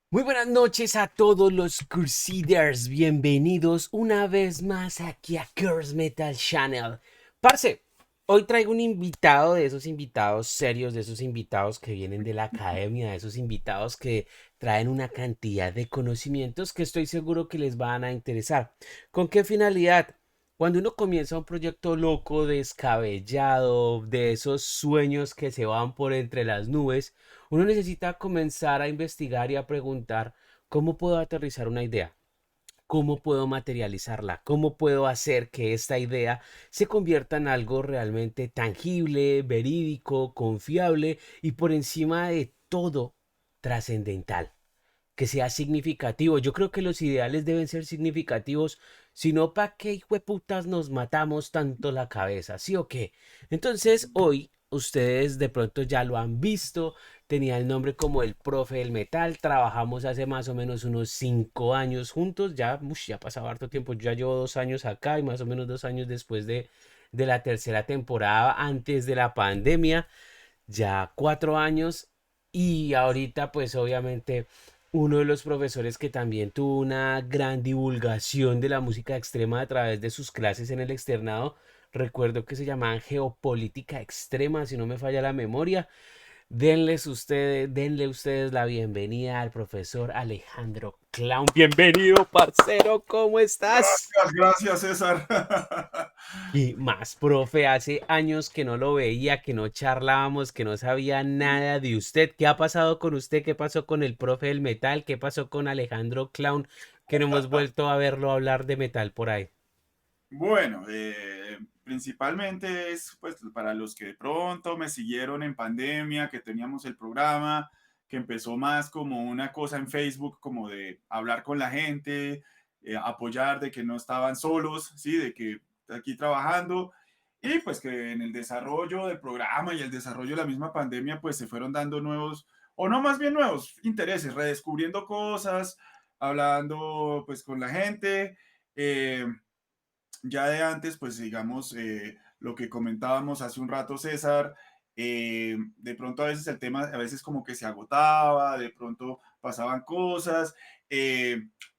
Muy buenas noches a todos los Crusaders. Bienvenidos una vez más aquí a Curse Metal Channel. Parce, hoy traigo un invitado de esos invitados serios, de esos invitados que vienen de la academia, de esos invitados que traen una cantidad de conocimientos que estoy seguro que les van a interesar. ¿Con qué finalidad? Cuando uno comienza un proyecto loco, descabellado, de esos sueños que se van por entre las nubes, uno necesita comenzar a investigar y a preguntar cómo puedo aterrizar una idea, cómo puedo materializarla, cómo puedo hacer que esta idea se convierta en algo realmente tangible, verídico, confiable y por encima de todo trascendental, que sea significativo. Yo creo que los ideales deben ser significativos, sino para qué hijueputas nos matamos tanto la cabeza, ¿sí o qué? Entonces, hoy ustedes de pronto ya lo han visto, tenía el nombre como el profe del metal, trabajamos hace más o menos unos 5 años juntos, ya, ya ha pasado harto tiempo, yo ya llevo 2 años acá y más o menos 2 años después de la tercera temporada antes de la pandemia, ya 4 años y ahorita pues obviamente uno de los profesores que también tuvo una gran divulgación de la música extrema a través de sus clases en el externado, recuerdo que se llamaban Geopolítica Extrema, si no me falla la memoria. Denle ustedes la bienvenida al profesor Alejandro Clown. Bienvenido, parcero, ¿cómo estás? Gracias, César. Y más, profe, hace años que no lo veía, que no charlábamos, que no sabía nada de usted. ¿Qué ha pasado con usted? ¿Qué pasó con el profe del metal? ¿Qué pasó con Alejandro Clown? Que no hemos vuelto a verlo hablar de metal por ahí. Bueno, principalmente es pues para los que de pronto me siguieron en pandemia, que teníamos el programa, que empezó más como una cosa en Facebook, como de hablar con la gente, apoyar de que no estaban solos, sí, de que aquí trabajando y pues que en el desarrollo del programa y el desarrollo de la misma pandemia pues se fueron dando nuevos, o no más bien nuevos intereses, redescubriendo cosas, hablando pues con la gente. Ya de antes, pues digamos, lo que comentábamos hace un rato, César, de pronto a veces el tema, a veces como que se agotaba, de pronto pasaban cosas,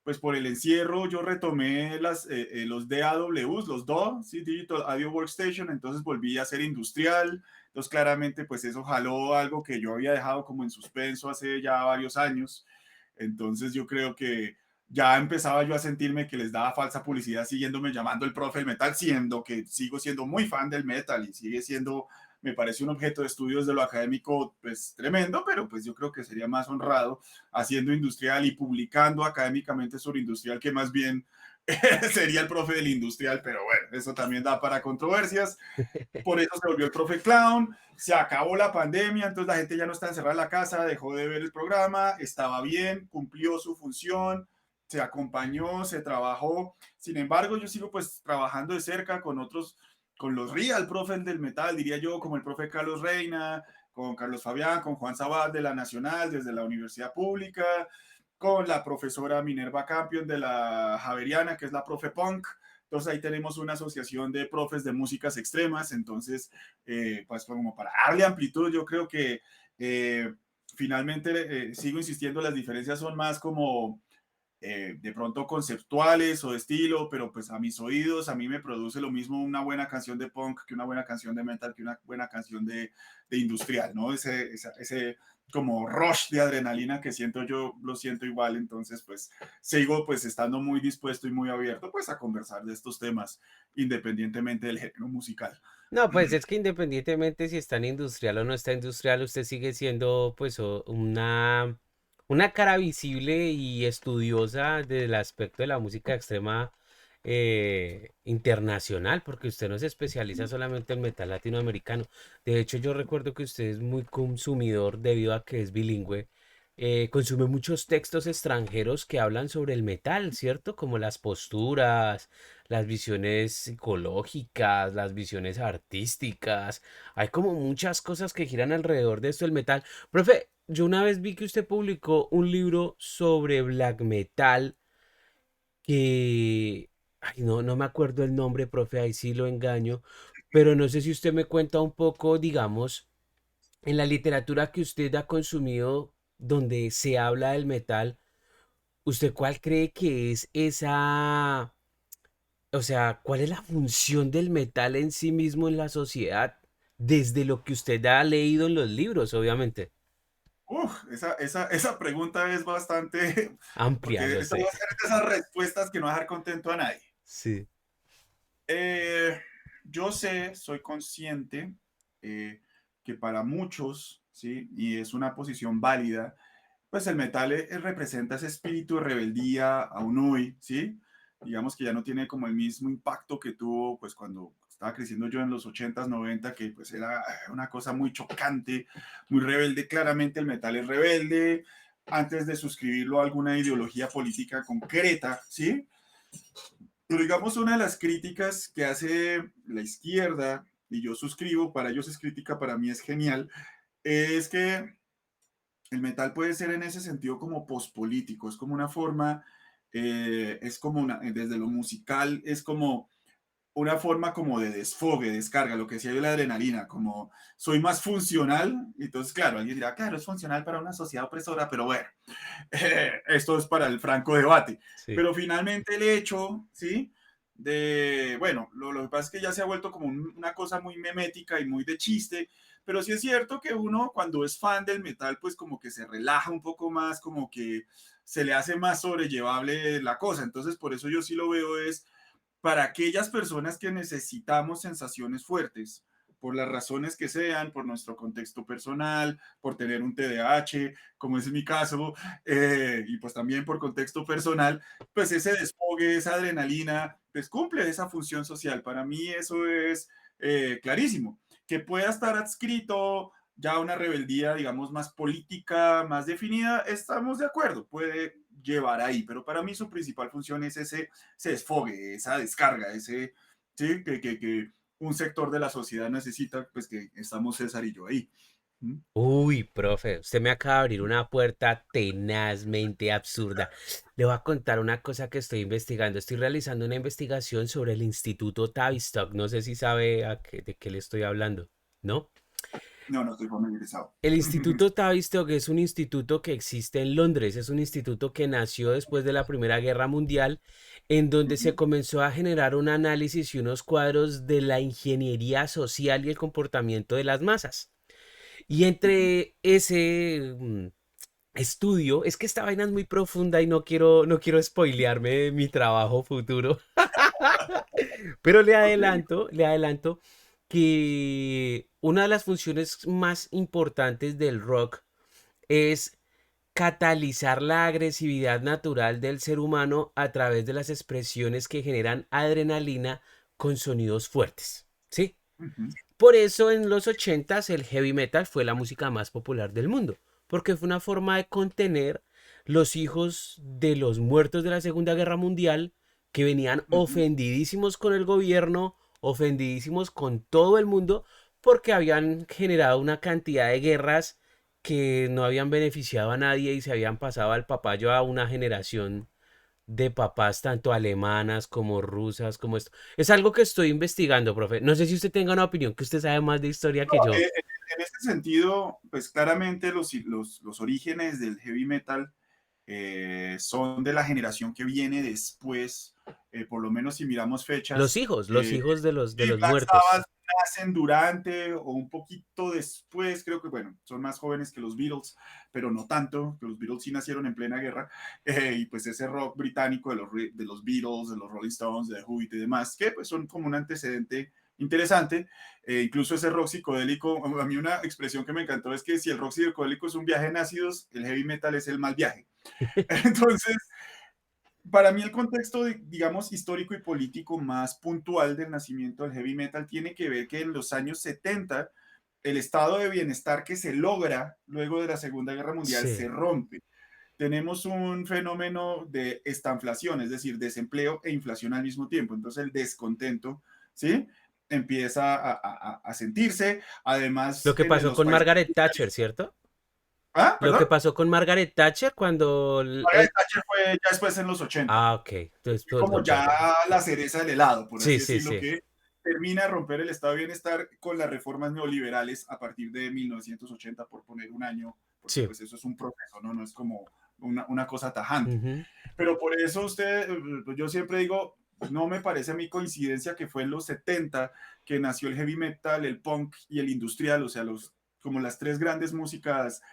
pues por el encierro yo retomé los DAWs, los DAW, ¿sí? Digital Audio Workstation, entonces volví a ser industrial, entonces claramente pues eso jaló algo que yo había dejado como en suspenso hace ya varios años, entonces yo creo que ya empezaba yo a sentirme que les daba falsa publicidad siguiéndome llamando el profe del metal, siendo que sigo siendo muy fan del metal y sigue siendo, me parece un objeto de estudios de lo académico pues tremendo, pero pues yo creo que sería más honrado haciendo industrial y publicando académicamente sobre industrial que más bien sería el profe del industrial, pero bueno, eso también da para controversias. Por eso se volvió el profe clown, se acabó la pandemia, entonces la gente ya no está encerrada en la casa, dejó de ver el programa, estaba bien, cumplió su función, se acompañó, se trabajó. Sin embargo, yo sigo pues trabajando de cerca con otros, con los real profes del metal, diría yo, como el profe Carlos Reina, con Carlos Fabián, con Juan Sabat de la Nacional, desde la Universidad Pública, con la profesora Minerva Campion de la Javeriana, que es la profe Punk. Entonces ahí tenemos una asociación de profes de músicas extremas. Entonces, pues como para darle amplitud, yo creo que finalmente sigo insistiendo, las diferencias son más como de pronto conceptuales o de estilo, pero pues a mis oídos, a mí me produce lo mismo una buena canción de punk que una buena canción de metal, que una buena canción de industrial, ¿no? Ese como rush de adrenalina que siento yo, lo siento igual, entonces pues sigo pues estando muy dispuesto y muy abierto pues a conversar de estos temas independientemente del género musical. No, pues es que independientemente si está en industrial o no está industrial, usted sigue siendo pues una cara visible y estudiosa del aspecto de la música extrema internacional, porque usted no se especializa solamente en metal latinoamericano. De hecho, yo recuerdo que usted es muy consumidor debido a que es bilingüe. Consume muchos textos extranjeros que hablan sobre el metal, ¿cierto? Como las posturas, las visiones psicológicas, las visiones artísticas. Hay como muchas cosas que giran alrededor de esto del metal. Profe, yo una vez vi que usted publicó un libro sobre black metal que... Ay, no, no me acuerdo el nombre, profe, ahí sí lo engaño. Pero no sé si usted me cuenta un poco, digamos, en la literatura que usted ha consumido. donde se habla del metal, ¿usted cuál cree que es esa, o sea, cuál es la función del metal en sí mismo en la sociedad? Desde lo que usted ha leído en los libros, obviamente. Esa pregunta es bastante, Amplia, porque yo esta va sé. a ser de esas respuestas que no va a dejar contento a nadie. Sí. Eh, yo sé, soy consciente eh, que para muchos, ¿sí? Y es una posición válida, pues el metal representa ese espíritu de rebeldía aún hoy, ¿sí? Digamos que ya no tiene como el mismo impacto que tuvo pues cuando estaba creciendo yo en los 80s, 90, que pues era una cosa muy chocante, muy rebelde. Claramente el metal es rebelde antes de suscribirlo a alguna ideología política concreta, ¿sí? Pero digamos, una de las críticas que hace la izquierda, y yo suscribo, para ellos es crítica, para mí es genial, es que el metal puede ser en ese sentido como pospolítico, es como una forma, es como una, desde lo musical, es como una forma como de desfogue, descarga, lo que decía yo la adrenalina, como soy más funcional, entonces claro, alguien dirá, claro, es funcional para una sociedad opresora, pero bueno, esto es para el franco debate. Sí. Pero finalmente el hecho, ¿sí? De, bueno, lo que pasa es que ya se ha vuelto como una cosa muy memética y muy de chiste, pero sí es cierto que uno cuando es fan del metal, pues como que se relaja un poco más, como que se le hace más sobrellevable la cosa. Entonces, por eso yo sí lo veo es para aquellas personas que necesitamos sensaciones fuertes, por las razones que sean, por nuestro contexto personal, por tener un TDAH, como es mi caso, y pues también por contexto personal, pues ese desfogue, esa adrenalina, pues cumple esa función social. Para mí eso es clarísimo. Que pueda estar adscrito ya a una rebeldía, digamos, más política, más definida, estamos de acuerdo, puede llevar ahí, pero para mí su principal función es ese desfogue, esa descarga, ese, sí, que un sector de la sociedad necesita, pues que estamos César y yo ahí. ¿Mm? Uy, profe, usted me acaba de abrir una puerta tenazmente absurda. Le voy a contar una cosa que estoy investigando. Estoy realizando una investigación sobre el Instituto Tavistock. No sé si sabe de qué le estoy hablando, ¿no? No, no estoy familiarizado. El Instituto Tavistock es un instituto que existe en Londres. Es un instituto que nació después de la Primera Guerra Mundial, en donde se comenzó a generar un análisis y unos cuadros de la ingeniería social y el comportamiento de las masas. Y entre ese estudio, es que esta vaina es muy profunda y no quiero spoilearme mi trabajo futuro, pero le adelanto que una de las funciones más importantes del rock es catalizar la agresividad natural del ser humano a través de las expresiones que generan adrenalina con sonidos fuertes, ¿sí? Por eso en los 80 el heavy metal fue la música más popular del mundo, porque fue una forma de contener los hijos de los muertos de la Segunda Guerra Mundial que venían ofendidísimos con el gobierno, ofendidísimos con todo el mundo, porque habían generado una cantidad de guerras que no habían beneficiado a nadie y se habían pasado al papayo a una generación de papás tanto alemanas como rusas como esto. Es algo que estoy investigando, profe. No sé si usted tenga una opinión, que usted sabe más de historia No, que yo. en este sentido, pues claramente los orígenes del heavy metal son de la generación que viene después, por lo menos si miramos Los fechas, hijos, los hijos de sí, los Black muertos. Sabbath nacen durante o un poquito después, creo que, bueno, son más jóvenes que los Beatles, pero no tanto, que los Beatles sí nacieron en plena guerra, y pues ese rock británico de los Beatles, de los Rolling Stones, de The Who y demás, que pues son como un antecedente interesante, incluso ese rock psicodélico, a mí una expresión que me encantó es que si el rock psicodélico es un viaje en ácidos, el heavy metal es el mal viaje. Entonces, para mí el contexto, digamos, histórico y político más puntual del nacimiento del heavy metal tiene que ver que en los años 70 el estado de bienestar que se logra luego de la Segunda Guerra Mundial se Sí. rompe. Tenemos un fenómeno de estanflación, es decir, desempleo e inflación al mismo tiempo. Entonces el descontento, ¿sí? Empieza a sentirse. Lo Además, que pasó los con países Margaret Thatcher, industrializados. ¿cierto? ¿Ah? Lo que ¿Perdón? pasó con Margaret Thatcher cuando... Margaret Thatcher fue ya después en los 80. Ah, ok. Entonces, pues, Como ya 80. la cereza del helado, por Sí, así sí, decirlo, sí. que termina de romper el estado de bienestar con las reformas neoliberales a partir de 1980, por poner un año porque Sí. pues eso es un proceso, ¿no? No es como una cosa tajante. Ujú. Pero por eso usted, pues yo siempre digo, no me parece a mí coincidencia que fue en los 70 que nació el heavy metal, el punk y el industrial, o sea, como las tres grandes músicas,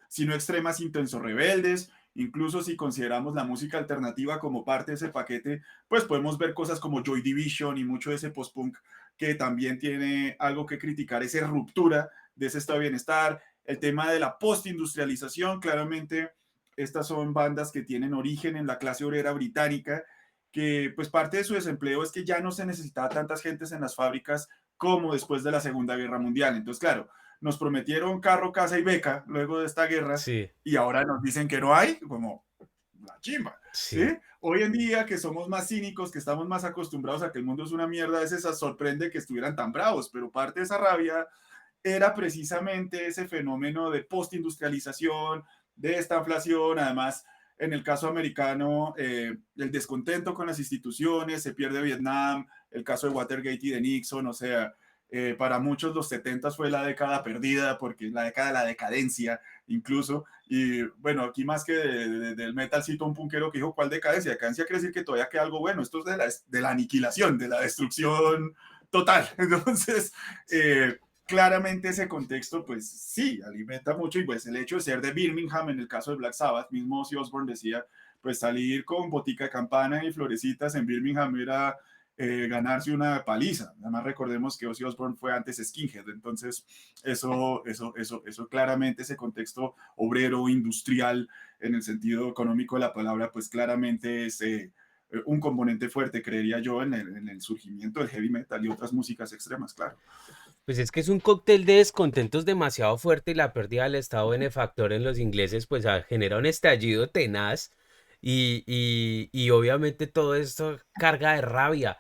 si no extremas, intenso rebeldes. Incluso si consideramos la música alternativa como parte de ese paquete, pues podemos ver cosas como Joy Division y mucho de ese post-punk que también tiene algo que criticar, esa ruptura de ese estado de bienestar, el tema de la postindustrialización, claramente estas son bandas que tienen origen en la clase obrera británica, que pues parte de su desempleo es que ya no se necesitaba tantas gentes en las fábricas como después de la Segunda Guerra Mundial. Entonces, claro, nos prometieron carro, casa y beca luego de esta guerra Sí, y ahora nos dicen que no hay, como la chimba, ¿sí? sí. Hoy en día que somos más cínicos, que estamos más acostumbrados a que el mundo es una mierda, a veces sorprende que estuvieran tan bravos, pero parte de esa rabia era precisamente ese fenómeno de postindustrialización, de esta inflación, además en el caso americano, el descontento con las instituciones, se pierde Vietnam, el caso de Watergate y de Nixon, o sea, para muchos los 70 fue la década perdida, porque la década de la decadencia incluso, y bueno, aquí más que del metal cito un punkero que dijo, ¿cuál decadencia? Decadencia quiere decir que todavía queda algo bueno, esto es de la aniquilación, de la destrucción total, entonces, claramente ese contexto, pues sí, alimenta mucho y pues el hecho de ser de Birmingham, en el caso de Black Sabbath, mismo Ozzy Osbourne decía, pues salir con botica de campana y florecitas en Birmingham era ganarse una paliza. Además recordemos que Ozzy Osbourne fue antes skinhead, entonces eso claramente, ese contexto obrero, industrial, en el sentido económico de la palabra, pues claramente es un componente fuerte, creería yo, en el surgimiento del heavy metal y otras músicas extremas, claro. Pues es que es un cóctel de descontentos demasiado fuerte y la pérdida del estado benefactor en los ingleses pues genera un estallido tenaz y obviamente todo esto carga de rabia.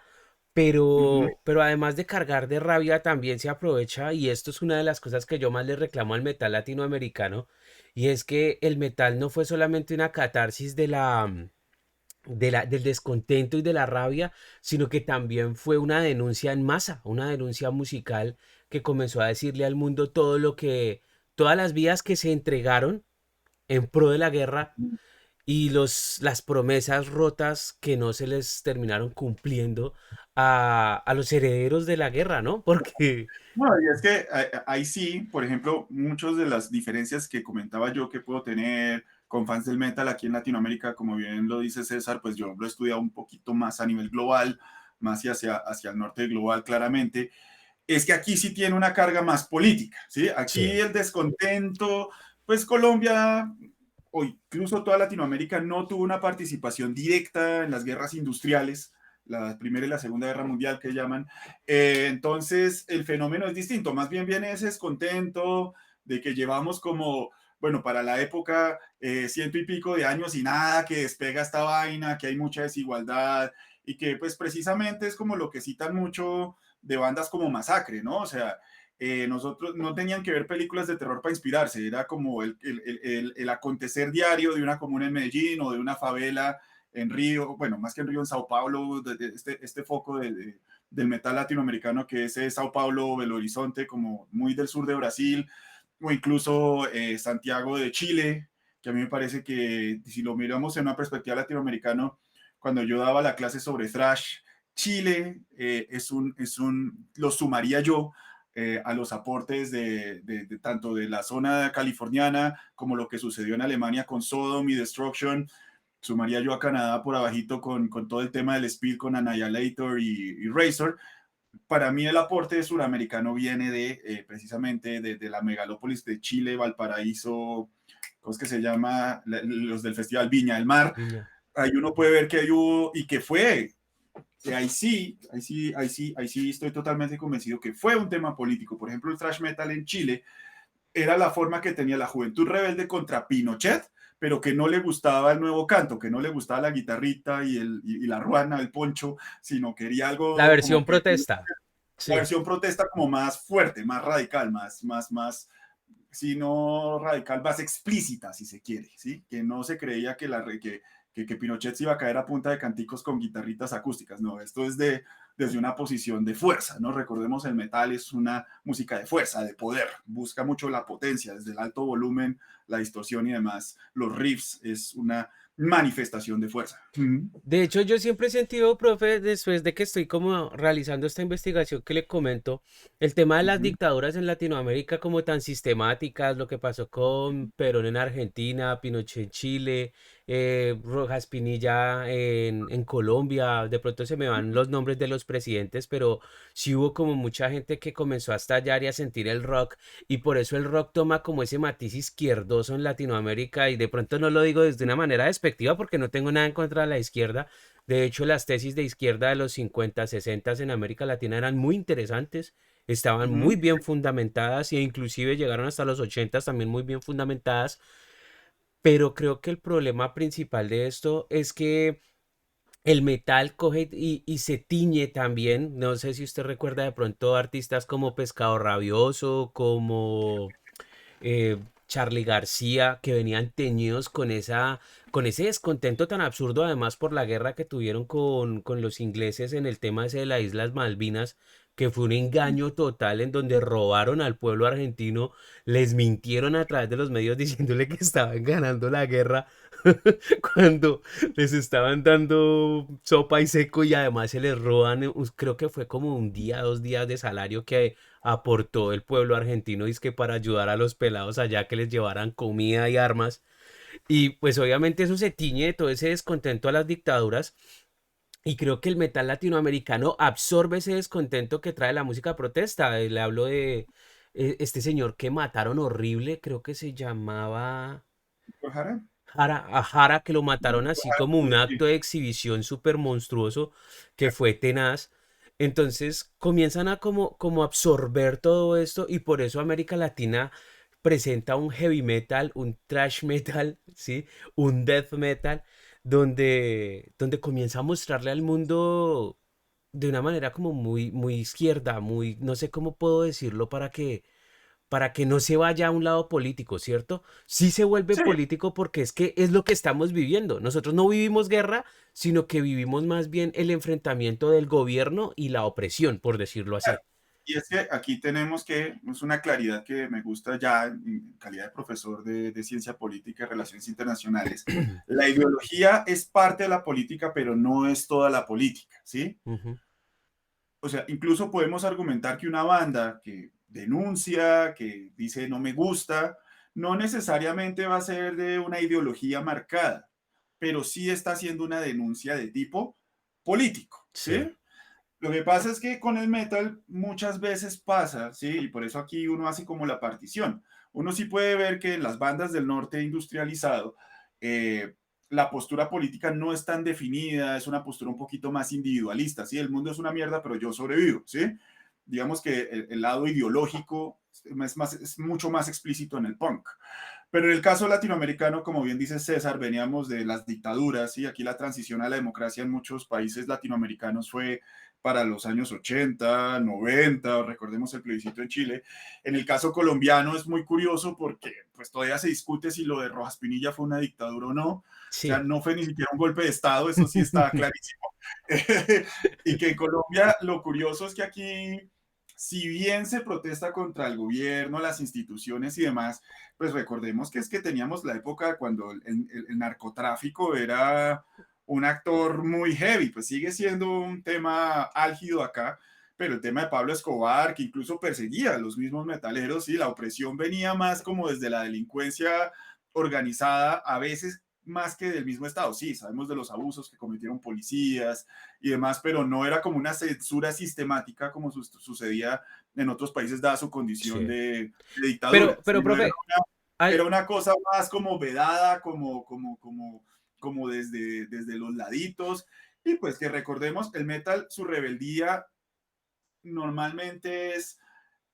Uh -huh. Pero además de cargar de rabia también se aprovecha, y esto es una de las cosas que yo más le reclamo al metal latinoamericano, y es que el metal no fue solamente una catarsis del descontento y de la rabia, sino que también fue una denuncia en masa, una denuncia musical que comenzó a decirle al mundo todo lo que, todas las vidas que se entregaron en pro de la guerra y las promesas rotas que no se les terminaron cumpliendo a los herederos de la guerra, ¿no? Porque, Bueno, y es que ahí sí, por ejemplo, muchas de las diferencias que comentaba yo que puedo tener con fans del metal aquí en Latinoamérica, como bien lo dice César, pues yo lo he estudiado un poquito más a nivel global, más hacia el norte global claramente, es que aquí sí tiene una carga más política, ¿sí? Aquí sí, el descontento, pues Colombia o incluso toda Latinoamérica no tuvo una participación directa en las guerras industriales, la Primera y la Segunda Guerra Mundial que llaman. Entonces el fenómeno es distinto, más bien viene ese descontento de que llevamos como, bueno, para la época, ciento y pico de años y nada, que despega esta vaina, que hay mucha desigualdad y que pues precisamente es como lo que citan mucho de bandas como Masacre, ¿no? O sea, nosotros no tenían que ver películas de terror para inspirarse, era como el acontecer diario de una comuna en Medellín o de una favela en Río, bueno, más que en Río, en Sao Paulo, este foco del metal latinoamericano que es Sao Paulo, Belo Horizonte, como muy del sur de Brasil, o incluso Santiago de Chile, que a mí me parece que si lo miramos en una perspectiva latinoamericana, cuando yo daba la clase sobre thrash, Chile lo sumaría yo a los aportes de tanto de la zona californiana como lo que sucedió en Alemania con Sodom y Destruction. Sumaría yo a Canadá por abajito con todo el tema del speed con Annihilator y Razor. Para mí el aporte suramericano viene precisamente de la megalópolis de Chile, Valparaíso, ¿cómo es que se llama? Los del Festival Viña del Mar. Viña. Ahí uno puede ver que hay hubo y que fue ahí sí estoy totalmente convencido que fue un tema político. Por ejemplo, el thrash metal en Chile era la forma que tenía la juventud rebelde contra Pinochet, pero que no le gustaba el nuevo canto, que no le gustaba la guitarrita y la ruana, el poncho, sino quería La algo como versión que protesta. la Sí. versión protesta como más fuerte, más radical, más, si no radical, más explícita, si se quiere, ¿sí? Que no se creía que Pinochet se iba a caer a punta de canticos con guitarritas acústicas, no, esto es desde una posición de fuerza, ¿no? Recordemos, el metal es una música de fuerza, de poder, busca mucho la potencia, desde el alto volumen, la distorsión y demás, los riffs es una manifestación de fuerza. De hecho, yo siempre he sentido, profe, después de que estoy como realizando esta investigación que le comento, el tema de las Ujú. dictaduras en Latinoamérica como tan sistemáticas, lo que pasó con Perón en Argentina, Pinochet en Chile, Rojas Pinilla en Colombia, de pronto se me van los nombres de los presidentes, pero sí hubo como mucha gente que comenzó a estallar y a sentir el rock, y por eso el rock toma como ese matiz izquierdoso en Latinoamérica, y de pronto no lo digo desde una manera despectiva porque no tengo nada en contra de la izquierda. De hecho, las tesis de izquierda de los 50, 60 en América Latina eran muy interesantes, estaban muy Ujú. bien fundamentadas e inclusive llegaron hasta los 80 también muy bien fundamentadas, pero creo que el problema principal de esto es que el metal coge y se tiñe también. No sé si usted recuerda de pronto artistas como Pescado Rabioso, como Charly García, que venían teñidos con ese descontento tan absurdo, además por la guerra que tuvieron con los ingleses en el tema ese de las Islas Malvinas, que fue un engaño total en donde robaron al pueblo argentino, les mintieron a través de los medios diciéndole que estaban ganando la guerra cuando les estaban dando sopa y seco y además se les roban, creo que fue como un día, 2 días de salario que aportó el pueblo argentino, que para ayudar a los pelados allá que les llevaran comida y armas. Y pues obviamente eso se tiñe de todo ese descontento a las dictaduras. Y creo que el metal latinoamericano absorbe ese descontento que trae la música protesta. Le hablo de este señor que mataron horrible, creo que se llamaba ¿Por Jara? Jara, a Jara, que lo mataron Por así Jara, como un sí. acto de exhibición súper monstruoso, que fue tenaz. Entonces comienzan a como absorber todo esto y por eso América Latina presenta un heavy metal, un thrash metal, ¿sí? Un death metal, donde comienza a mostrarle al mundo de una manera como muy, muy izquierda, muy, no sé cómo puedo decirlo para que no se vaya a un lado político, ¿cierto? Sí se vuelve Sí, político porque es que es lo que estamos viviendo. Nosotros no vivimos guerra, sino que vivimos más bien el enfrentamiento del gobierno y la opresión, por decirlo claro. así. Y es que aquí tenemos que, es una claridad que me gusta ya en calidad de profesor de ciencia política y relaciones internacionales. La ideología es parte de la política, pero no es toda la política, ¿sí? Ujú. O sea, incluso podemos argumentar que una banda que denuncia, que dice no me gusta, no necesariamente va a ser de una ideología marcada, pero sí está haciendo una denuncia de tipo político, Sí, ¿sí? Lo que pasa es que con el metal muchas veces pasa, ¿sí? Y por eso aquí uno hace como la partición. Uno sí puede ver que en las bandas del norte industrializado, eh, la postura política no es tan definida, es una postura un poquito más individualista, ¿sí? El mundo es una mierda, pero yo sobrevivo, ¿sí? Digamos que el lado ideológico es mucho más explícito en el punk. Pero en el caso latinoamericano, como bien dice César, veníamos de las dictaduras y aquí la transición a la democracia en muchos países latinoamericanos fue para los años 80, 90, recordemos el plebiscito en Chile. En el caso colombiano es muy curioso porque pues todavía se discute si lo de Rojas Pinilla fue una dictadura o no. O sea, sí. no fue ni siquiera un golpe de Estado, eso sí está clarísimo. Y que en Colombia lo curioso es que aquí, si bien se protesta contra el gobierno, las instituciones y demás, pues recordemos que es que teníamos la época cuando el narcotráfico era un actor muy heavy, pues sigue siendo un tema álgido acá, pero el tema de Pablo Escobar, que incluso perseguía a los mismos metaleros, y la opresión venía más como desde la delincuencia organizada, a veces más que del mismo Estado. Sí, sabemos de los abusos que cometieron policías y demás, pero no era como una censura sistemática como sucedía en otros países dada su condición Sí. de dictadura, Pero, sino profe, era hay, una cosa más como vedada, como desde los laditos. Y pues que recordemos, el metal, su rebeldía normalmente es,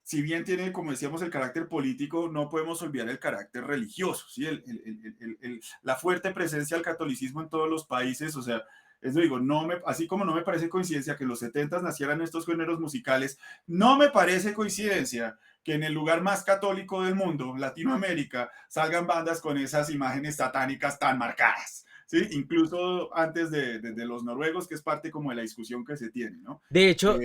si bien tiene, como decíamos, el carácter político, no podemos olvidar el carácter religioso, ¿sí? La fuerte presencia del catolicismo en todos los países, o sea, eso digo, así como no me parece coincidencia que en los 70 nacieran estos géneros musicales, no me parece coincidencia que en el lugar más católico del mundo, Latinoamérica, salgan bandas con esas imágenes satánicas tan marcadas, ¿sí? Incluso antes de los noruegos, que es parte como de la discusión que se tiene, ¿no? De hecho,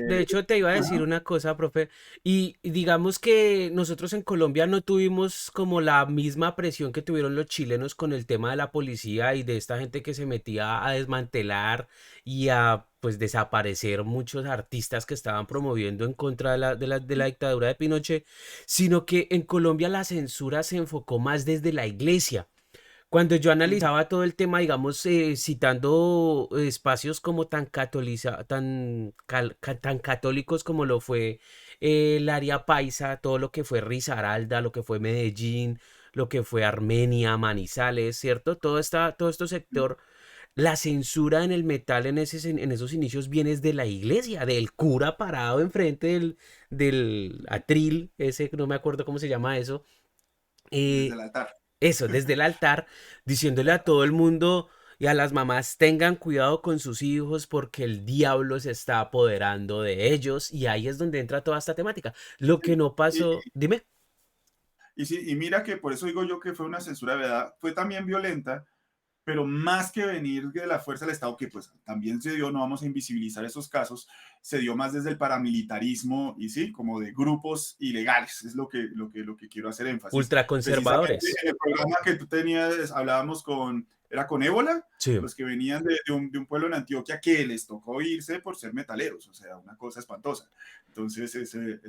te iba a decir Ajá, una cosa, profe, y digamos que nosotros en Colombia no tuvimos como la misma presión que tuvieron los chilenos con el tema de la policía y de esta gente que se metía a desmantelar y a pues desaparecer muchos artistas que estaban promoviendo en contra de la dictadura de Pinochet, sino que en Colombia la censura se enfocó más desde la iglesia. Cuando yo ujú, analizaba todo el tema, digamos, citando espacios como tan católicos como lo fue el área paisa, todo lo que fue Risaralda, lo que fue Medellín, lo que fue Armenia, Manizales, ¿cierto? Todo este sector, la censura en el metal en esos inicios viene de la iglesia, del cura parado enfrente del atril, ese, no me acuerdo cómo se llama eso. desde eh, el altar. eso, desde el altar, diciéndole a todo el mundo y a las mamás, tengan cuidado con sus hijos porque el diablo se está apoderando de ellos y ahí es donde entra toda esta temática. Lo que no Y, pasó, dime. y, sí, y mira que por eso digo yo que fue una censura, ¿verdad? Fue también violenta, pero más que venir de la fuerza del Estado, que pues también se dio, no vamos a invisibilizar esos casos, se dio más desde el paramilitarismo y sí, como de grupos ilegales, es lo que quiero hacer énfasis. Precisamente Ultraconservadores. en el programa que tú tenías, hablábamos era con Ébola, Sí. los que venían de un pueblo en Antioquia que les tocó irse por ser metaleros, o sea, una cosa espantosa. Entonces, ese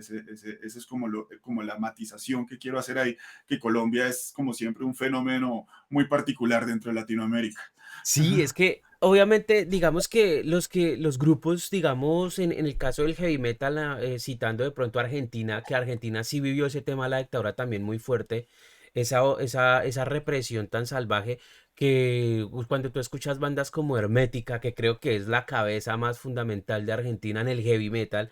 es como la matización que quiero hacer ahí, que Colombia es como siempre un fenómeno muy particular dentro de Latinoamérica. Sí, es que obviamente, digamos que los grupos, digamos, en el caso del heavy metal, citando de pronto a Argentina, que Argentina sí vivió ese tema de la dictadura también muy fuerte, esa represión tan salvaje que cuando tú escuchas bandas como Hermética, que creo que es la cabeza más fundamental de Argentina en el heavy metal,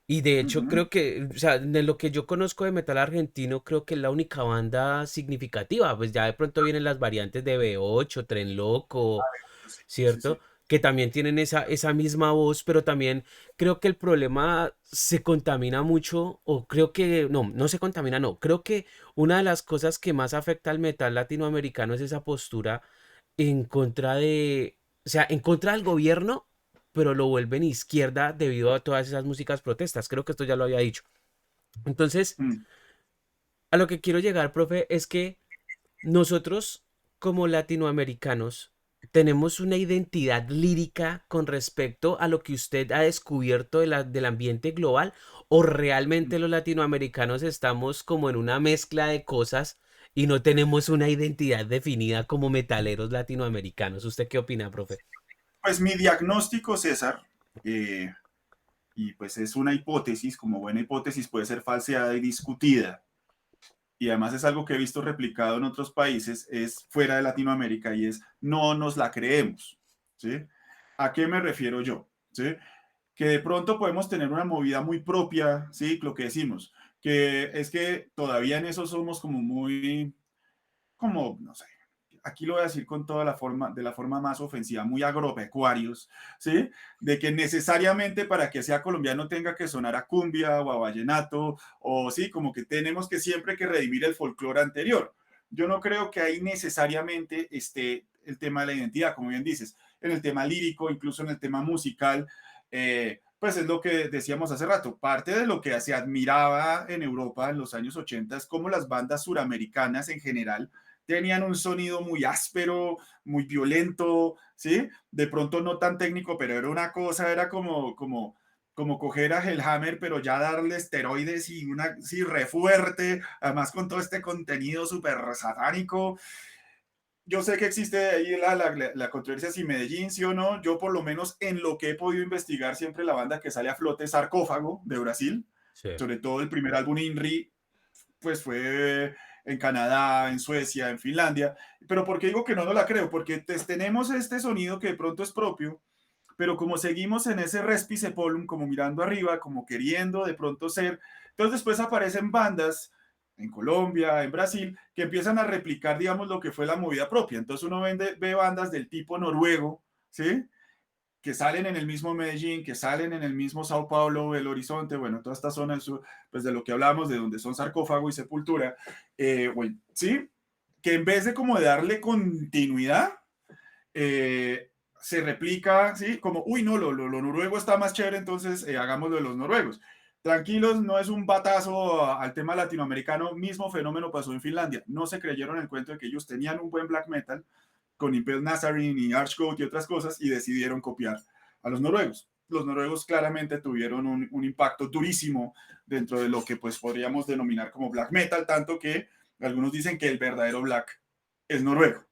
y de hecho Ujú. creo que, o sea, de lo que yo conozco de metal argentino, creo que es la única banda significativa, pues ya de pronto vienen las variantes de B8, Tren Loco, Sí, sí, ¿cierto? sí. Que también tienen esa misma voz, pero también creo que el problema se contamina mucho, o creo que, no, no se contamina, no, creo que una de las cosas que más afecta al metal latinoamericano es esa postura en contra o sea, en contra del gobierno, pero lo vuelven izquierda debido a todas esas músicas protestas. Creo que esto ya lo había dicho. Entonces, Mm. a lo que quiero llegar, profe, es que nosotros, como latinoamericanos, tenemos una identidad lírica con respecto a lo que usted ha descubierto del ambiente global, o realmente los latinoamericanos estamos como en una mezcla de cosas y no tenemos una identidad definida como metaleros latinoamericanos. ¿Usted qué opina, profe? Pues mi diagnóstico, César, eh, y pues es una hipótesis, como buena hipótesis puede ser falseada y discutida, y además es algo que he visto replicado en otros países, es fuera de Latinoamérica, y es no nos la creemos, ¿sí? ¿A qué me refiero yo? ¿Sí? Que de pronto podemos tener una movida muy propia, ¿sí? Lo que decimos, que es que todavía en eso somos como muy, como, no sé, aquí lo voy a decir con toda la forma, de la forma más ofensiva, muy agropecuarios, ¿sí? De que necesariamente para que sea colombiano tenga que sonar a cumbia o a vallenato, o sí, como que tenemos que siempre que redimir el folclore anterior. Yo no creo que ahí necesariamente esté el tema de la identidad, como bien dices, en el tema lírico, incluso en el tema musical, pues es lo que decíamos hace rato. Parte de lo que se admiraba en Europa en los años 80 es cómo las bandas suramericanas en general tenían un sonido muy áspero, muy violento, ¿sí? De pronto no tan técnico, pero era una cosa, era como coger a Hellhammer, pero ya darle esteroides y una, sí, re fuerte, además con todo este contenido súper satánico. Yo sé que existe ahí la controversia si Medellín, sí o no. Yo, por lo menos, en lo que he podido investigar, siempre la banda que sale a flote es Sarcófago, de Brasil. Sí. Sobre todo el primer álbum INRI, pues fue en Canadá, en Suecia, en Finlandia. Pero ¿por qué digo que no, no la creo? Porque tenemos este sonido que de pronto es propio, pero como seguimos en ese respice polum, como mirando arriba, como queriendo de pronto ser, entonces después aparecen bandas en Colombia, en Brasil, que empiezan a replicar, digamos, lo que fue la movida propia. Entonces uno ve bandas del tipo noruego, ¿sí? que salen en el mismo Medellín, que salen en el mismo Sao Paulo, el Horizonte, bueno, toda esta zona del sur, pues de lo que hablamos, de donde son sarcófago y sepultura, bueno, ¿sí? Que en vez de como de darle continuidad, se replica, ¿sí? Como, uy, no, lo noruego está más chévere, entonces hagámoslo de los noruegos. Tranquilos, no es un batazo al tema latinoamericano, mismo fenómeno pasó en Finlandia. No se creyeron el cuento de que ellos tenían un buen black metal con Impel Nazarene y Archgoat y otras cosas y decidieron copiar a los noruegos. Los noruegos claramente tuvieron un impacto durísimo dentro de lo que pues podríamos denominar como black metal, tanto que algunos dicen que el verdadero black es noruego.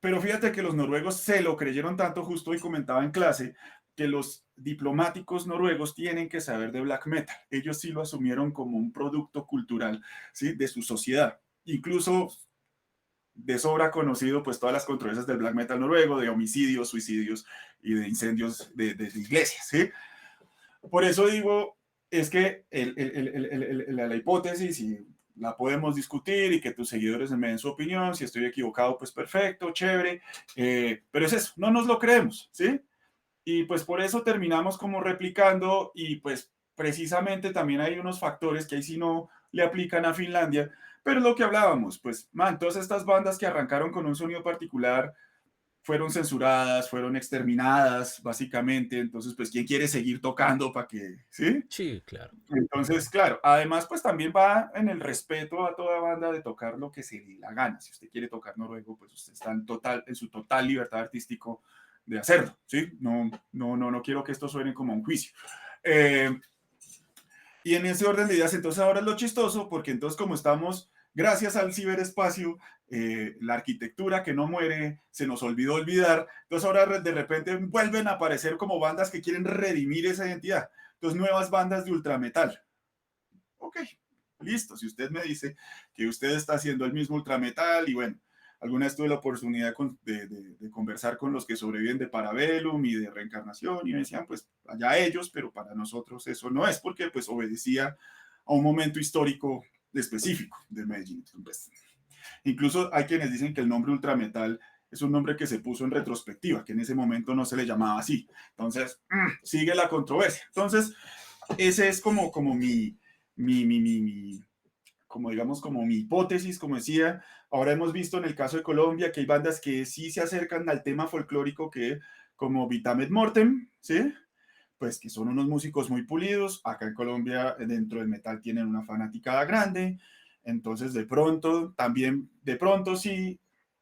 Pero fíjate que los noruegos se lo creyeron tanto, justo hoy comentaba en clase, que los diplomáticos noruegos tienen que saber de black metal. Ellos sí lo asumieron como un producto cultural, ¿sí? De su sociedad. Incluso de sobra conocido pues todas las controversias del black metal noruego, de homicidios, suicidios y de incendios de iglesias, ¿sí? Por eso digo, es que la hipótesis, y la podemos discutir y que tus seguidores me den su opinión, si estoy equivocado, pues perfecto, chévere, pero es eso, no nos lo creemos, ¿sí? Y pues por eso terminamos como replicando y pues precisamente también hay unos factores que ahí sí no le aplican a Finlandia, pero es lo que hablábamos, pues, man, todas estas bandas que arrancaron con un sonido particular fueron censuradas, fueron exterminadas, básicamente, entonces, pues, ¿quién quiere seguir tocando para que, sí? Sí, claro. Entonces, claro, además, pues también va en el respeto a toda banda de tocar lo que se le dé la gana. Si usted quiere tocar noruego, pues usted está en su total libertad artístico de hacerlo, ¿sí? No quiero que esto suene como un juicio. Eh, y en ese orden de ideas, entonces ahora es lo chistoso, porque entonces como estamos, gracias al ciberespacio, la arquitectura que no muere, se nos olvidó olvidar, entonces ahora de repente vuelven a aparecer como bandas que quieren redimir esa identidad. Entonces nuevas bandas de ultrametal. Ok, listo, si usted me dice que usted está haciendo el mismo ultrametal y bueno, alguna vez tuve la oportunidad de conversar con los que sobreviven de Parabellum y de Reencarnación y me decían, pues allá ellos, pero para nosotros eso no es porque pues obedecía a un momento histórico específico de Medellín. Pues, incluso hay quienes dicen que el nombre ultrametal es un nombre que se puso en retrospectiva, que en ese momento no se le llamaba así. Entonces, sigue la controversia. Entonces, ese es como mi, como digamos, como mi hipótesis, como decía. Ahora hemos visto en el caso de Colombia que hay bandas que sí se acercan al tema folclórico, que como Vitamed Mortem, ¿sí? Pues que son unos músicos muy pulidos. Acá en Colombia, dentro del metal, tienen una fanaticada grande. Entonces, de pronto, también, de pronto sí,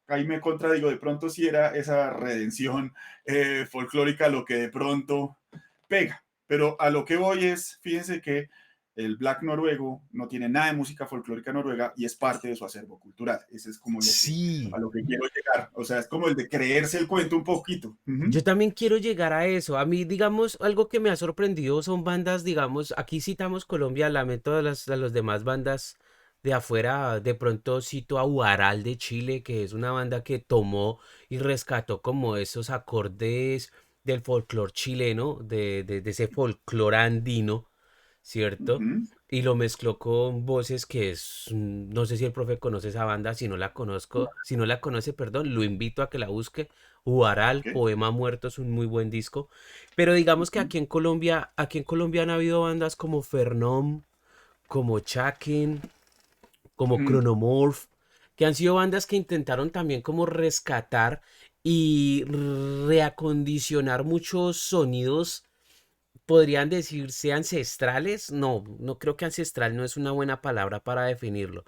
ahí me contradigo, de pronto sí era esa redención folclórica lo que de pronto pega. Pero a lo que voy es, fíjense que el black noruego no tiene nada de música folclórica noruega y es parte de su acervo cultural. Ese es como lo que, Sí, a lo que quiero llegar. O sea, es como el de creerse el cuento un poquito. Uh -huh. yo también quiero llegar a eso. A mí, digamos, algo que me ha sorprendido son bandas, digamos, aquí citamos Colombia, lamento a los demás bandas de afuera, de pronto cito a Huaral de Chile, que es una banda que tomó y rescató como esos acordes del folclore chileno, de ese folclore andino, Uh ¿cierto? -huh. Y lo mezcló con voces que es, no sé si el profe conoce esa banda, si no la conozco, si no la conoce, perdón, lo invito a que la busque. Huaral, Okay. Poema Muerto es un muy buen disco. Pero Uh digamos que -huh. aquí en Colombia han habido bandas como Fernom, como Chakin, Uh como -huh. Chronomorph, que han sido bandas que intentaron también como rescatar y reacondicionar muchos sonidos, podrían decirse ancestrales. No, no creo que ancestral no es una buena palabra para definirlo.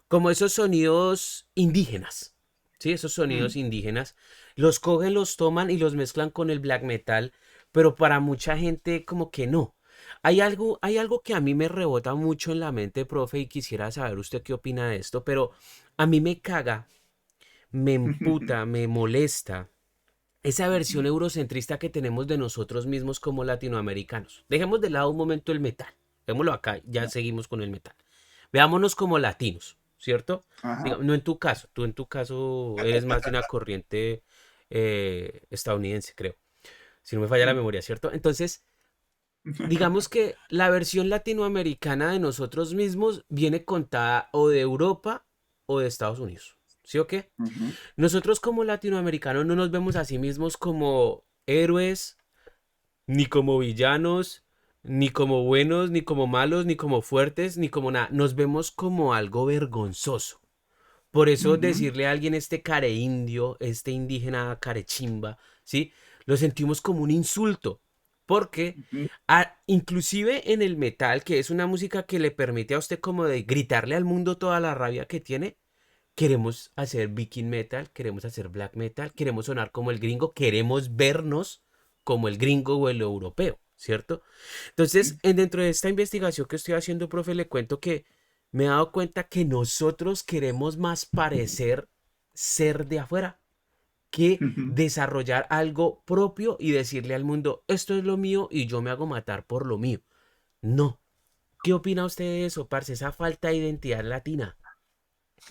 Como esos sonidos indígenas, ¿sí? Esos sonidos indígenas, los cogen, los toman y los mezclan con el black metal, pero para mucha gente como que no. Hay algo que a mí me rebota mucho en la mente, profe, y quisiera saber usted qué opina de esto, pero a mí me caga, me emputa, me molesta esa versión eurocentrista que tenemos de nosotros mismos como latinoamericanos. Dejemos de lado un momento el metal. Dejémoslo acá, ya seguimos con el metal. Veámonos como latinos, ¿cierto? Ajá. Diga, no en tu caso, tú en tu caso eres más de una corriente estadounidense, creo. Si no me falla la memoria, ¿cierto? Entonces, digamos que la versión latinoamericana de nosotros mismos viene contada o de Europa o de Estados Unidos. ¿Sí o qué? Uh -huh. Nosotros como latinoamericanos no nos vemos a sí mismos como héroes, ni como villanos, ni como buenos, ni como malos, ni como fuertes, ni como nada. Nos vemos como algo vergonzoso. Por eso Ujú, decirle a alguien este care indio, este indígena carechimba, ¿sí? Lo sentimos como un insulto. Porque ujú. inclusive en el metal, que es una música que le permite a usted como de gritarle al mundo toda la rabia que tiene, queremos hacer viking metal, queremos hacer black metal, queremos sonar como el gringo, queremos vernos como el gringo o el europeo, ¿cierto? Entonces, dentro de esta investigación que estoy haciendo, profe, le cuento que me he dado cuenta que nosotros queremos más parecer ser de afuera que desarrollar algo propio y decirle al mundo, esto es lo mío y yo me hago matar por lo mío. No. ¿Qué opina usted de eso, parce? Esa falta de identidad latina.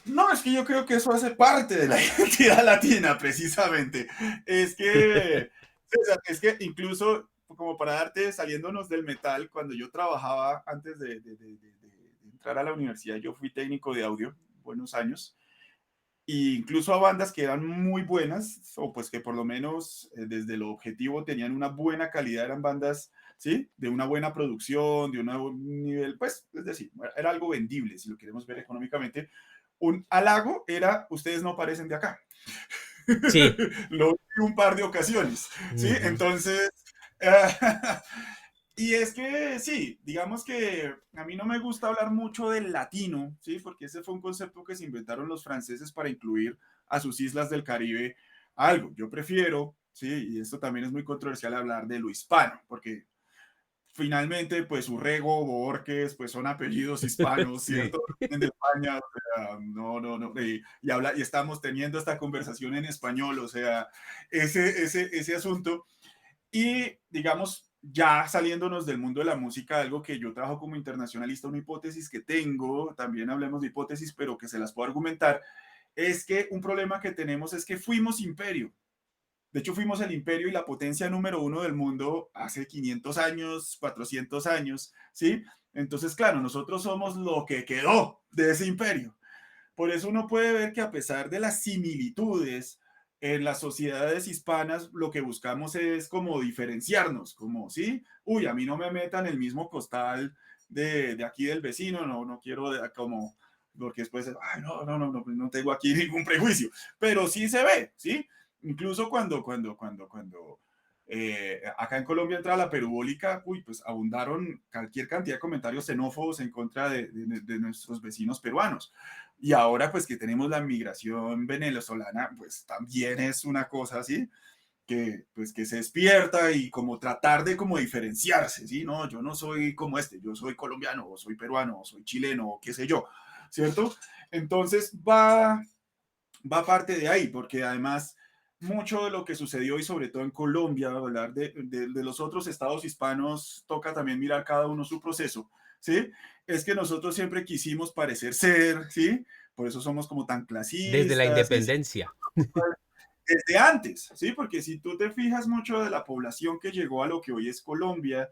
No, es que yo creo que eso hace parte de la identidad latina, precisamente. Es que, César, es que incluso, como para darte, saliéndonos del metal, cuando yo trabajaba antes de entrar a la universidad, yo fui técnico de audio, buenos años, e incluso a bandas que eran muy buenas, o pues que por lo menos desde lo objetivo tenían una buena calidad, eran bandas, ¿sí? De una buena producción, de un nivel, pues, es decir, era algo vendible, si lo queremos ver económicamente. Un halago era, ustedes no parecen de acá. Sí. Lo vi un par de ocasiones, ¿sí? Ujú. Entonces, y es que sí, digamos que a mí no me gusta hablar mucho del latino, ¿sí? Porque ese fue un concepto que se inventaron los franceses para incluir a sus islas del Caribe algo. Yo prefiero, ¿sí? Y esto también es muy controversial hablar de lo hispano, porque finalmente, pues Urrego, Borges, pues son apellidos hispanos, Sí. ¿cierto? Vienen de España, o sea, no, no, no, y estamos teniendo esta conversación en español, o sea, ese asunto. Y digamos, ya saliéndonos del mundo de la música, algo que yo trabajo como internacionalista, una hipótesis que tengo, también hablemos de hipótesis, pero que se las puedo argumentar, es que un problema que tenemos es que fuimos imperio. De hecho, fuimos el imperio y la potencia número uno del mundo hace 500 años, 400 años, ¿sí? Entonces, claro, nosotros somos lo que quedó de ese imperio. Por eso uno puede ver que a pesar de las similitudes en las sociedades hispanas, lo que buscamos es como diferenciarnos, como, ¿sí? Uy, a mí no me metan el mismo costal de aquí del vecino, no, no quiero como, porque después, ay, no, no, no, no, no tengo aquí ningún prejuicio, pero sí se ve, ¿sí? Incluso cuando acá en Colombia entra la perubólica, uy, pues abundaron cualquier cantidad de comentarios xenófobos en contra de nuestros vecinos peruanos. Y ahora pues que tenemos la migración venezolana, pues también es una cosa así, que pues que se despierta y como tratar de como diferenciarse, ¿sí? No, yo no soy como este, yo soy colombiano, o soy peruano, o soy chileno, o qué sé yo, ¿cierto? Entonces va parte de ahí, porque además mucho de lo que sucedió y sobre todo en Colombia, hablar de los otros estados hispanos, toca también mirar cada uno su proceso, ¿sí? Es que nosotros siempre quisimos parecer ser, ¿sí? Por eso somos como tan Desde la clasistas y independencia. desde antes, ¿sí? Porque si tú te fijas mucho de la población que llegó a lo que hoy es Colombia,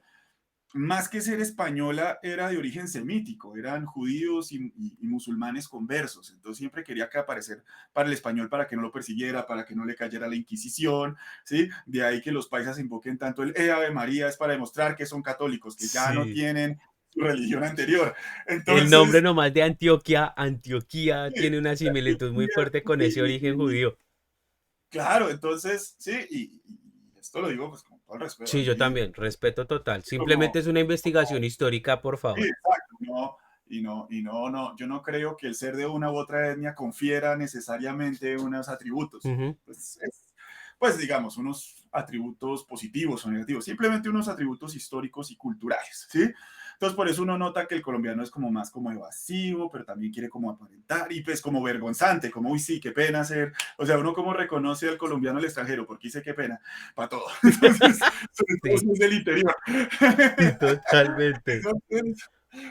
más que ser española, era de origen semítico, eran judíos y musulmanes conversos, entonces siempre quería que aparecer para el español para que no lo persiguiera, para que no le cayera la Inquisición, ¿sí? De ahí que los paisas invoquen tanto el Ave María, es para demostrar que son católicos, que ya no Sí. tienen su religión anterior. El nombre Entonces, nomás de Antioquia, Antioquía, sí, tiene una similitud muy fuerte con ese origen y, judío. claro, entonces, sí, y esto lo digo pues con todo el respeto, Sí, yo también, respeto total. Simplemente como, es una investigación histórica, por sí, favor. exacto, no, no, yo no creo que el ser de una u otra etnia confiera necesariamente unos atributos, Ujú. pues, pues digamos, unos atributos positivos o negativos, simplemente unos atributos históricos y culturales, ¿sí? Entonces, por eso uno nota que el colombiano es como más como evasivo, pero también quiere como aparentar y pues como vergonzante, como, uy, sí, qué pena ser, o sea, uno como reconoce al colombiano al extranjero, porque dice qué pena, para todo. Entonces, sobre todo si Sí, es del interior. sí, totalmente. Entonces,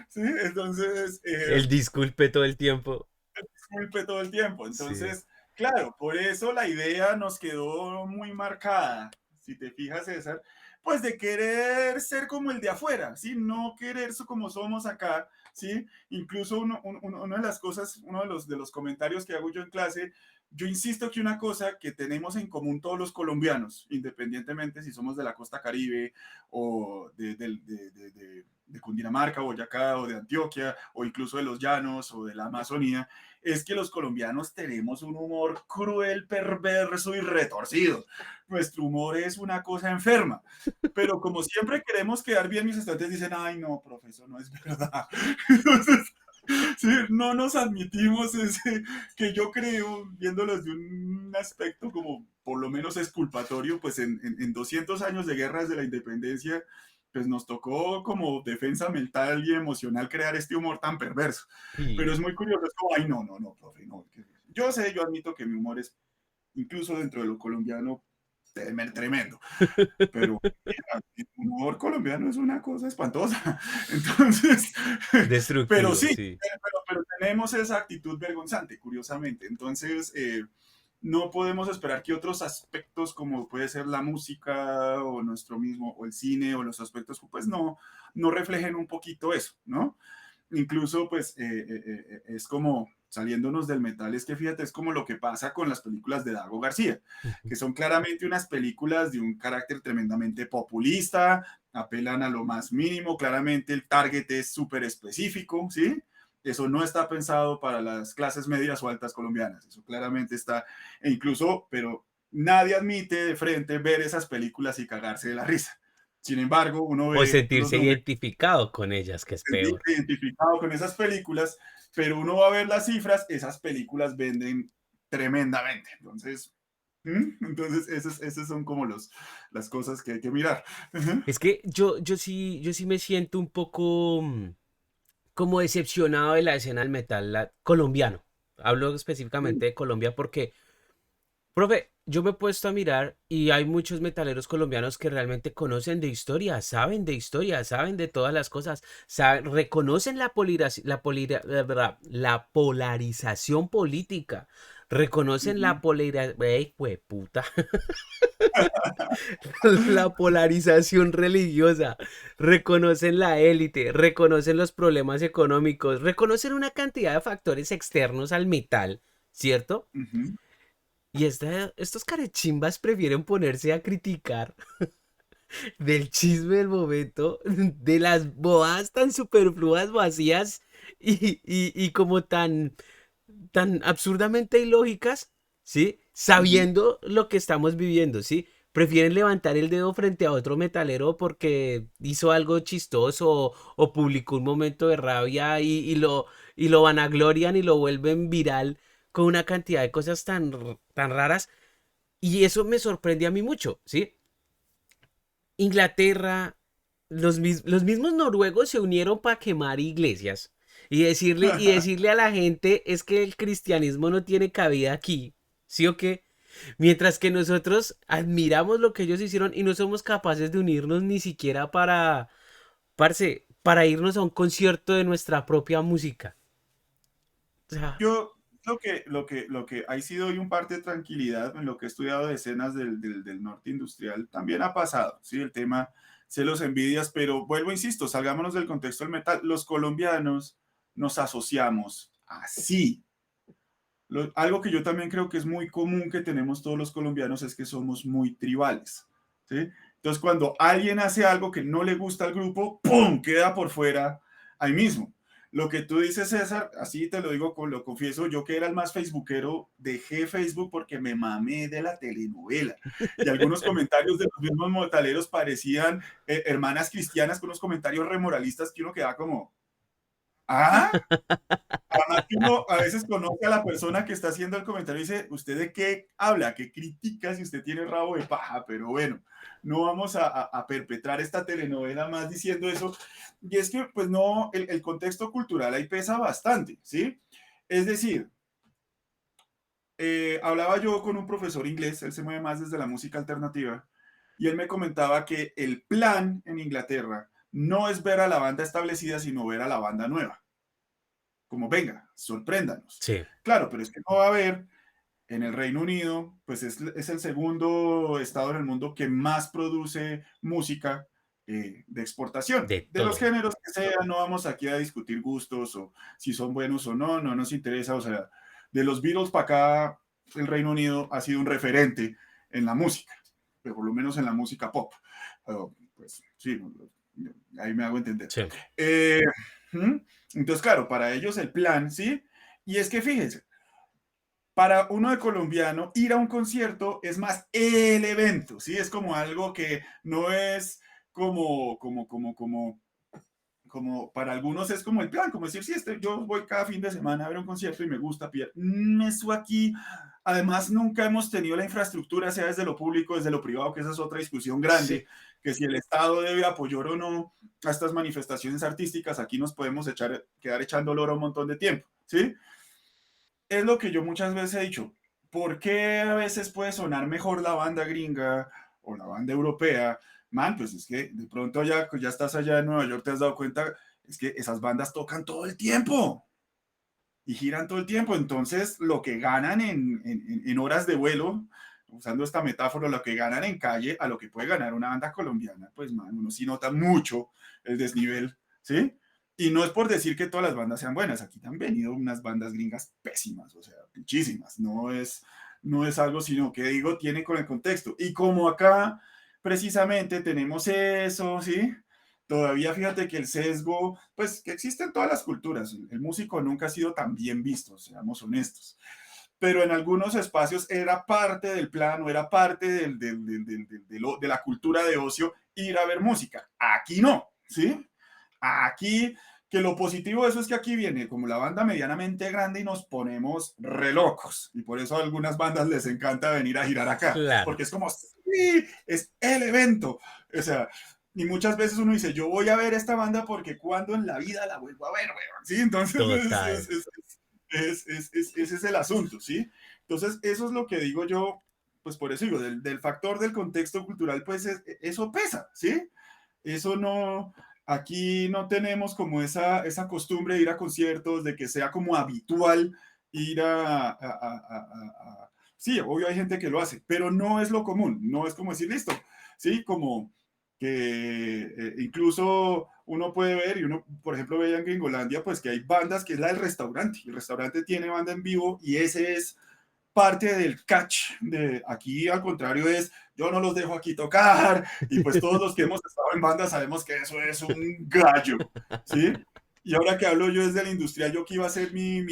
sí, entonces, El disculpe todo el tiempo. disculpe todo el tiempo. Sí. Entonces, claro, por eso la idea nos quedó muy marcada, si te fijas, César, pues de querer ser como el de afuera, ¿sí? No querer como somos acá, ¿sí? Incluso una de las cosas, uno de los comentarios que hago yo en clase, yo insisto que una cosa que tenemos en común todos los colombianos, independientemente si somos de la costa Caribe o de Cundinamarca, Boyacá o de Antioquia o incluso de los llanos o de la Amazonía, es que los colombianos tenemos un humor cruel, perverso y retorcido. Nuestro humor es una cosa enferma. Pero como siempre queremos quedar bien, mis estudiantes dicen, ay no, profesor, no es verdad. Entonces, sí, no nos admitimos ese, que yo creo, viéndolo desde un aspecto como por lo menos exculpatorio, pues en 200 años de guerra desde la independencia, pues nos tocó como defensa mental y emocional crear este humor tan perverso. Pero Sí. es muy curioso, es como, ay, no, no, no, profe, no. Yo sé, yo admito que mi humor es, incluso dentro de lo colombiano, tremendo, pero el humor colombiano es una cosa espantosa. Entonces, pero Destructivo, sí, sí. pero tenemos esa actitud vergonzante, curiosamente. Entonces, no podemos esperar que otros aspectos, como puede ser la música o nuestro mismo, o el cine, o los aspectos, pues no reflejen un poquito eso, ¿no? Incluso, pues, es como saliéndonos del metal, es que fíjate, es como lo que pasa con las películas de Dago García, Ujú. que son claramente unas películas de un carácter tremendamente populista, apelan a lo más mínimo, claramente el target es súper específico, ¿sí? Eso no está pensado para las clases medias o altas colombianas, eso claramente está, e incluso, pero nadie admite de frente ver esas películas y cagarse de la risa. Sin embargo, uno O ve los sentirse números, identificado con ellas, que es peor. identificado con esas películas, pero uno va a ver las cifras, esas películas venden tremendamente. Entonces, entonces esas son como las cosas que hay que mirar. Es que yo sí me siento un poco como decepcionado de la escena del metal colombiano. Hablo específicamente de Colombia porque, profe, yo me he puesto a mirar y hay muchos metaleros colombianos que realmente conocen de historia, saben de todas las cosas, reconocen la polarización política, reconocen la polarización, puta, la polarización religiosa, reconocen la élite, reconocen los problemas económicos, reconocen una cantidad de factores externos al metal, ¿cierto? Y estos carechimbas prefieren ponerse a criticar del chisme del momento, de las bobadas tan superfluas, vacías y como tan absurdamente ilógicas, ¿sí? Sabiendo lo que estamos viviendo, ¿sí? Prefieren levantar el dedo frente a otro metalero porque hizo algo chistoso o publicó un momento de rabia y lo vanaglorian y lo vuelven viral con una cantidad de cosas tan raras. Y eso me sorprende a mí mucho, ¿sí? Inglaterra, los mismos noruegos se unieron para quemar iglesias y decirle a la gente es que el cristianismo no tiene cabida aquí, ¿sí o qué? Mientras que nosotros admiramos lo que ellos hicieron y no somos capaces de unirnos ni siquiera para irnos a un concierto de nuestra propia música. O sea, Yo lo que ahí sí doy un parte de tranquilidad en lo que he estudiado de escenas del norte industrial, también ha pasado, ¿sí? El tema celos, envidias, pero vuelvo, insisto, salgámonos del contexto del metal. Los colombianos nos asociamos así. Algo que yo también creo que es muy común que tenemos todos los colombianos es que somos muy tribales, ¿sí? Entonces, cuando alguien hace algo que no le gusta al grupo, ¡pum!, queda por fuera ahí mismo. Lo que tú dices, César, así te lo digo, lo confieso, yo que era el más facebookero, dejé Facebook porque me mamé de la telenovela. Y algunos comentarios de los mismos metaleros parecían hermanas cristianas con unos comentarios remoralistas que uno queda como, ¿ah? Además que uno a veces conoce a la persona que está haciendo el comentario y dice, ¿usted de qué habla? ¿Qué critica si usted tiene rabo de paja? Pero bueno, no vamos a perpetrar esta telenovela más diciendo eso. Y es que, pues no, el contexto cultural ahí pesa bastante, ¿sí? Es decir, hablaba yo con un profesor inglés, él se mueve más desde la música alternativa, y él me comentaba que el plan en Inglaterra no es ver a la banda establecida, sino ver a la banda nueva como venga, sorpréndanos. sí, Claro, pero es que no va a haber en el Reino Unido, pues es el segundo estado en el mundo que más produce música de exportación. de De los todo. géneros que sean, no vamos aquí a discutir gustos o si son buenos o no, no nos interesa. O sea, de los Beatles para acá, el Reino Unido ha sido un referente en la música, pero por lo menos en la música pop. Pues sí, ahí me hago entender. Sí. Eh, entonces, claro, para ellos el plan, ¿sí? Y es que fíjense, para uno de colombiano, ir a un concierto es más el evento, ¿sí? Es como algo que no es como para algunos es como el plan, como decir, sí, yo voy cada fin de semana a ver un concierto y me gusta, eso aquí, además nunca hemos tenido la infraestructura, sea desde lo público, desde lo privado, que esa es otra discusión Sí. grande, que si el Estado debe apoyar o no a estas manifestaciones artísticas, aquí nos podemos quedar echando loro un montón de tiempo, ¿sí? Es lo que yo muchas veces he dicho, ¿por qué a veces puede sonar mejor la banda gringa o la banda europea? Man, pues es que de pronto ya estás allá en Nueva York, te has dado cuenta, es que esas bandas tocan todo el tiempo y giran todo el tiempo, entonces lo que ganan en horas de vuelo, usando esta metáfora, lo que ganan en calle a lo que puede ganar una banda colombiana, pues man, uno sí nota mucho el desnivel, ¿sí? Y no es por decir que todas las bandas sean buenas, aquí han venido unas bandas gringas pésimas, o sea, muchísimas, no es algo, sino que digo, tiene con el contexto. Y como acá precisamente tenemos eso, ¿sí? Todavía fíjate que el sesgo, pues que existe en todas las culturas, el músico nunca ha sido tan bien visto, seamos honestos, pero en algunos espacios era parte del plano, era parte de la cultura de ocio ir a ver música. Aquí no, ¿sí? Aquí, que lo positivo de eso es que aquí viene como la banda medianamente grande y nos ponemos re locos. Y por eso a algunas bandas les encanta venir a girar acá, Claro. porque es como, sí, es el evento. O sea, y muchas veces uno dice, yo voy a ver esta banda porque cuando en la vida la vuelvo a ver, weón. ¿Sí? Entonces, Total. ese es el asunto, ¿sí? Entonces, eso es lo que digo yo, pues por eso digo, del factor del contexto cultural, pues eso pesa, ¿sí? Eso no, aquí no tenemos como esa costumbre de ir a conciertos, de que sea como habitual ir sí, obvio hay gente que lo hace, pero no es lo común, no es como decir, listo, sí, como que incluso uno puede ver, y uno, por ejemplo, veía en Gringolandia, pues que hay bandas que es la del restaurante, el restaurante tiene banda en vivo y ese es parte del catch de aquí, al contrario, es yo no los dejo aquí tocar, y pues todos los que hemos estado en banda sabemos que eso es un gallo, ¿sí? Y ahora que hablo yo desde el industrial, yo que iba a hacer mi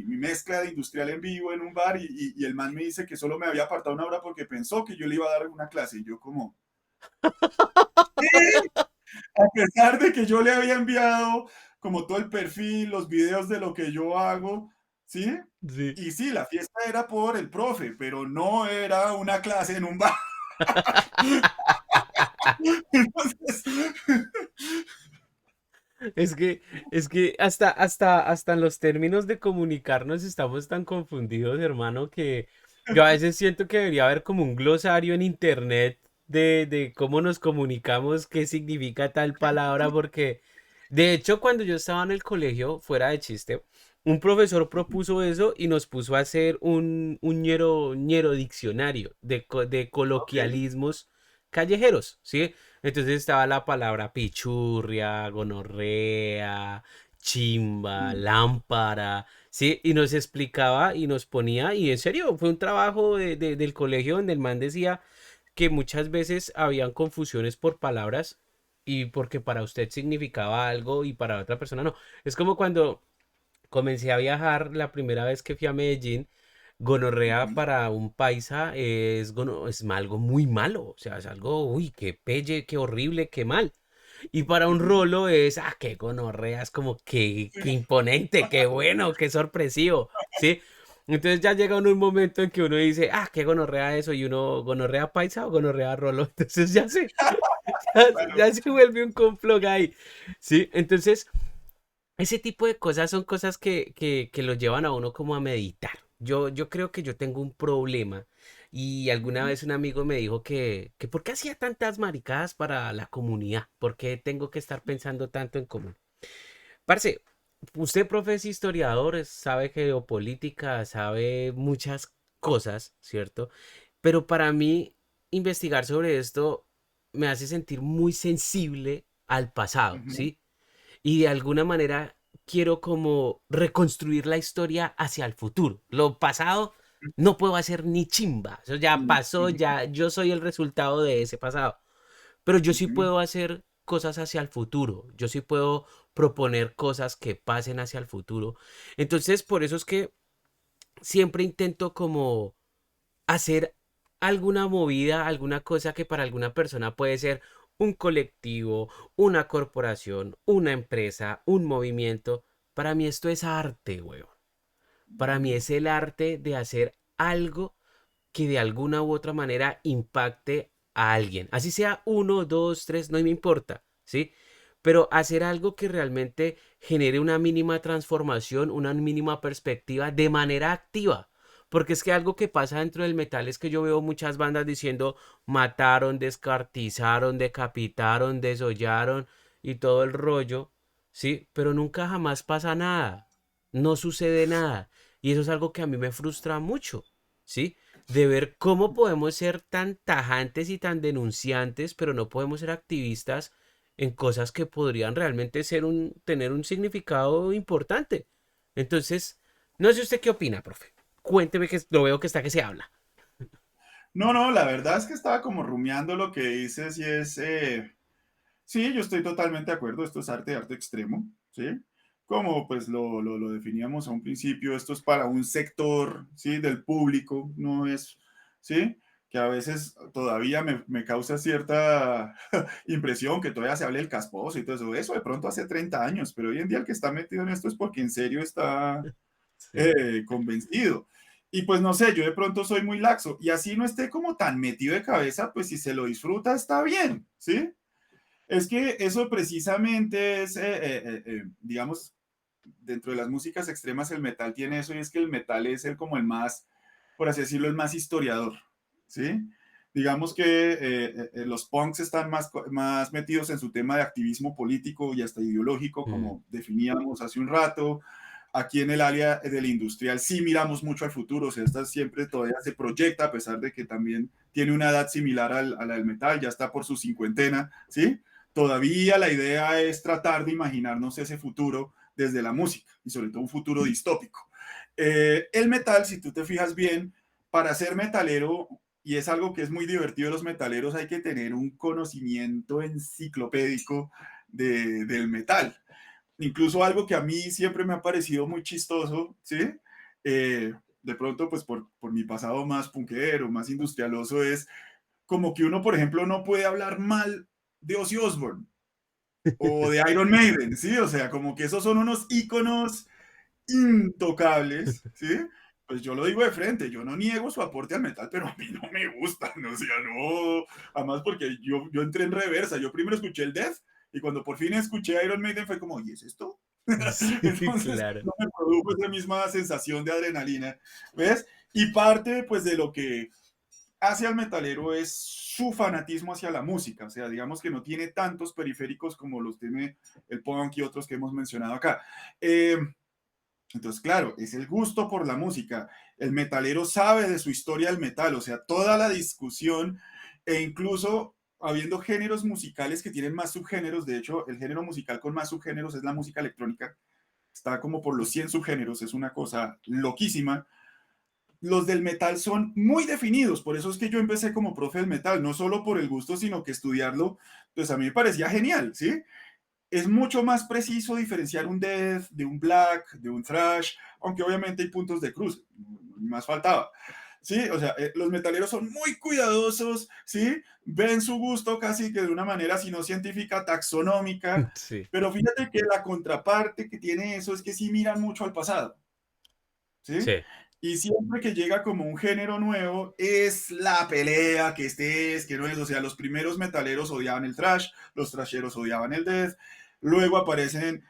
mezcla de industrial en vivo en un bar, y el man me dice que solo me había apartado una hora porque pensó que yo le iba a dar una clase, y yo como, ¿qué? A pesar de que yo le había enviado como todo el perfil, los videos de lo que yo hago, ¿sí? Sí. Y sí, la fiesta era por el profe, pero no era una clase en un bar. Entonces, Es que, es que hasta en los términos de comunicarnos estamos tan confundidos, hermano, que yo a veces siento que debería haber como un glosario en internet de cómo nos comunicamos, qué significa tal palabra, porque de hecho cuando yo estaba en el colegio, fuera de chiste, un profesor propuso eso y nos puso a hacer un ñero diccionario de ok. coloquialismos callejeros, ¿sí? Entonces estaba la palabra pichurria, gonorrea, chimba, Mm, lámpara, ¿sí? Y nos explicaba y nos ponía, y en serio, fue un trabajo del colegio donde el man decía que muchas veces habían confusiones por palabras y porque para usted significaba algo y para otra persona no. Es como cuando comencé a viajar la primera vez que fui a Medellín. Gonorrea ujú. para un paisa es algo muy malo, o sea, es algo, uy, qué pelle, qué horrible, qué mal. Y para un Ujú. rolo qué gonorrea, es como Sí. qué imponente, qué bueno, qué sorpresivo, ¿sí? Entonces ya llega uno un momento en que uno dice, qué gonorrea eso, y uno, gonorrea paisa o gonorrea rolo, entonces Claro. ya se vuelve un complot ahí, ¿sí? Entonces, ese tipo de cosas son cosas que lo llevan a uno como a meditar. Yo creo que yo tengo un problema y alguna Ujú. vez un amigo me dijo que ¿por qué hacía tantas maricadas para la comunidad? ¿Por qué tengo que estar pensando tanto en común? Parce, usted, profe, es historiador, sabe geopolítica, sabe muchas cosas, ¿cierto? Pero para mí, investigar sobre esto me hace sentir muy sensible al pasado, Ujú. ¿sí? Y de alguna manera quiero como reconstruir la historia hacia el futuro. Lo pasado, no puedo hacer ni chimba. Eso ya Ujú, pasó, ujú, ya yo soy el resultado de ese pasado. Pero yo sí ujú. puedo hacer cosas hacia el futuro. Yo sí puedo proponer cosas que pasen hacia el futuro. Entonces, por eso es que siempre intento como hacer alguna movida, alguna cosa que para alguna persona puede ser un colectivo, una corporación, una empresa, un movimiento. Para mí esto es arte, weón. Para mí es el arte de hacer algo que de alguna u otra manera impacte a alguien. Así sea uno, dos, tres, no me importa, ¿sí? Pero hacer algo que realmente genere una mínima transformación, una mínima perspectiva de manera activa. Porque es que algo que pasa dentro del metal es que yo veo muchas bandas diciendo mataron, descartizaron, decapitaron, desollaron y todo el rollo, ¿sí? Pero nunca jamás pasa nada. No sucede nada. Y eso es algo que a mí me frustra mucho, ¿sí? De ver cómo podemos ser tan tajantes y tan denunciantes, pero no podemos ser activistas en cosas que podrían realmente tener un significado importante. Entonces, no sé usted qué opina, profe. Cuénteme que lo veo que está que se habla. No, no, la verdad es que estaba como rumiando lo que dices y es, sí, yo estoy totalmente de acuerdo, esto es arte extremo, ¿sí? Como pues lo definíamos a un principio, esto es para un sector, ¿sí? Del público, no es, ¿sí? Que a veces todavía me causa cierta impresión que todavía se hable el casposo y todo eso. Eso de pronto hace 30 años, pero hoy en día el que está metido en esto es porque en serio está Sí. convencido. Y pues no sé, yo de pronto soy muy laxo y así no esté como tan metido de cabeza, pues si se lo disfruta está bien, ¿sí? Es que eso precisamente es, digamos, dentro de las músicas extremas el metal tiene eso y es que el metal es el como el más, por así decirlo, el más historiador, ¿sí? Digamos que los punks están más metidos en su tema de activismo político y hasta ideológico, Mm, como definíamos hace un rato. Aquí en el área del industrial sí miramos mucho al futuro, o sea, esta siempre todavía se proyecta, a pesar de que también tiene una edad similar a la del metal, ya está por su cincuentena, ¿sí? Todavía la idea es tratar de imaginarnos ese futuro desde la música y sobre todo un futuro distópico. El metal, si tú te fijas bien, para ser metalero, y es algo que es muy divertido de los metaleros, hay que tener un conocimiento enciclopédico del metal. Incluso algo que a mí siempre me ha parecido muy chistoso, ¿sí? De pronto, pues por mi pasado más punkero, más industrialoso, es como que uno, por ejemplo, no puede hablar mal de Ozzy Osbourne o de Iron Maiden, ¿sí? O sea, como que esos son unos íconos intocables, ¿sí? Pues yo lo digo de frente, yo no niego su aporte al metal, pero a mí no me gustan, o sea, no, además porque yo entré en reversa, yo primero escuché el Death y cuando por fin escuché a Iron Maiden fue como, ¿y es esto? sí, Entonces claro. no me produjo esa misma sensación de adrenalina, ¿ves? Y parte pues de lo que hace al metalero es su fanatismo hacia la música, o sea, digamos que no tiene tantos periféricos como los tiene el punk y otros que hemos mencionado acá. Entonces, claro, es el gusto por la música. El metalero sabe de su historia del metal, o sea, toda la discusión e incluso habiendo géneros musicales que tienen más subgéneros, de hecho, el género musical con más subgéneros es la música electrónica, está como por los 100 subgéneros, es una cosa loquísima. Los del metal son muy definidos, por eso es que yo empecé como profe del metal, no solo por el gusto, sino que estudiarlo, pues a mí me parecía genial, ¿sí? Es mucho más preciso diferenciar un death de un black, de un thrash, aunque obviamente hay puntos de cruce, más faltaba. Sí, o sea, los metaleros son muy cuidadosos, ¿sí? Ven su gusto casi que de una manera, si no científica, taxonómica, Sí. pero fíjate que la contraparte que tiene eso es que sí miran mucho al pasado, ¿sí? Sí. Y siempre que llega como un género nuevo, es la pelea, que este es, que no es. O sea, los primeros metaleros odiaban el thrash, los thrasheros odiaban el death. Luego aparecen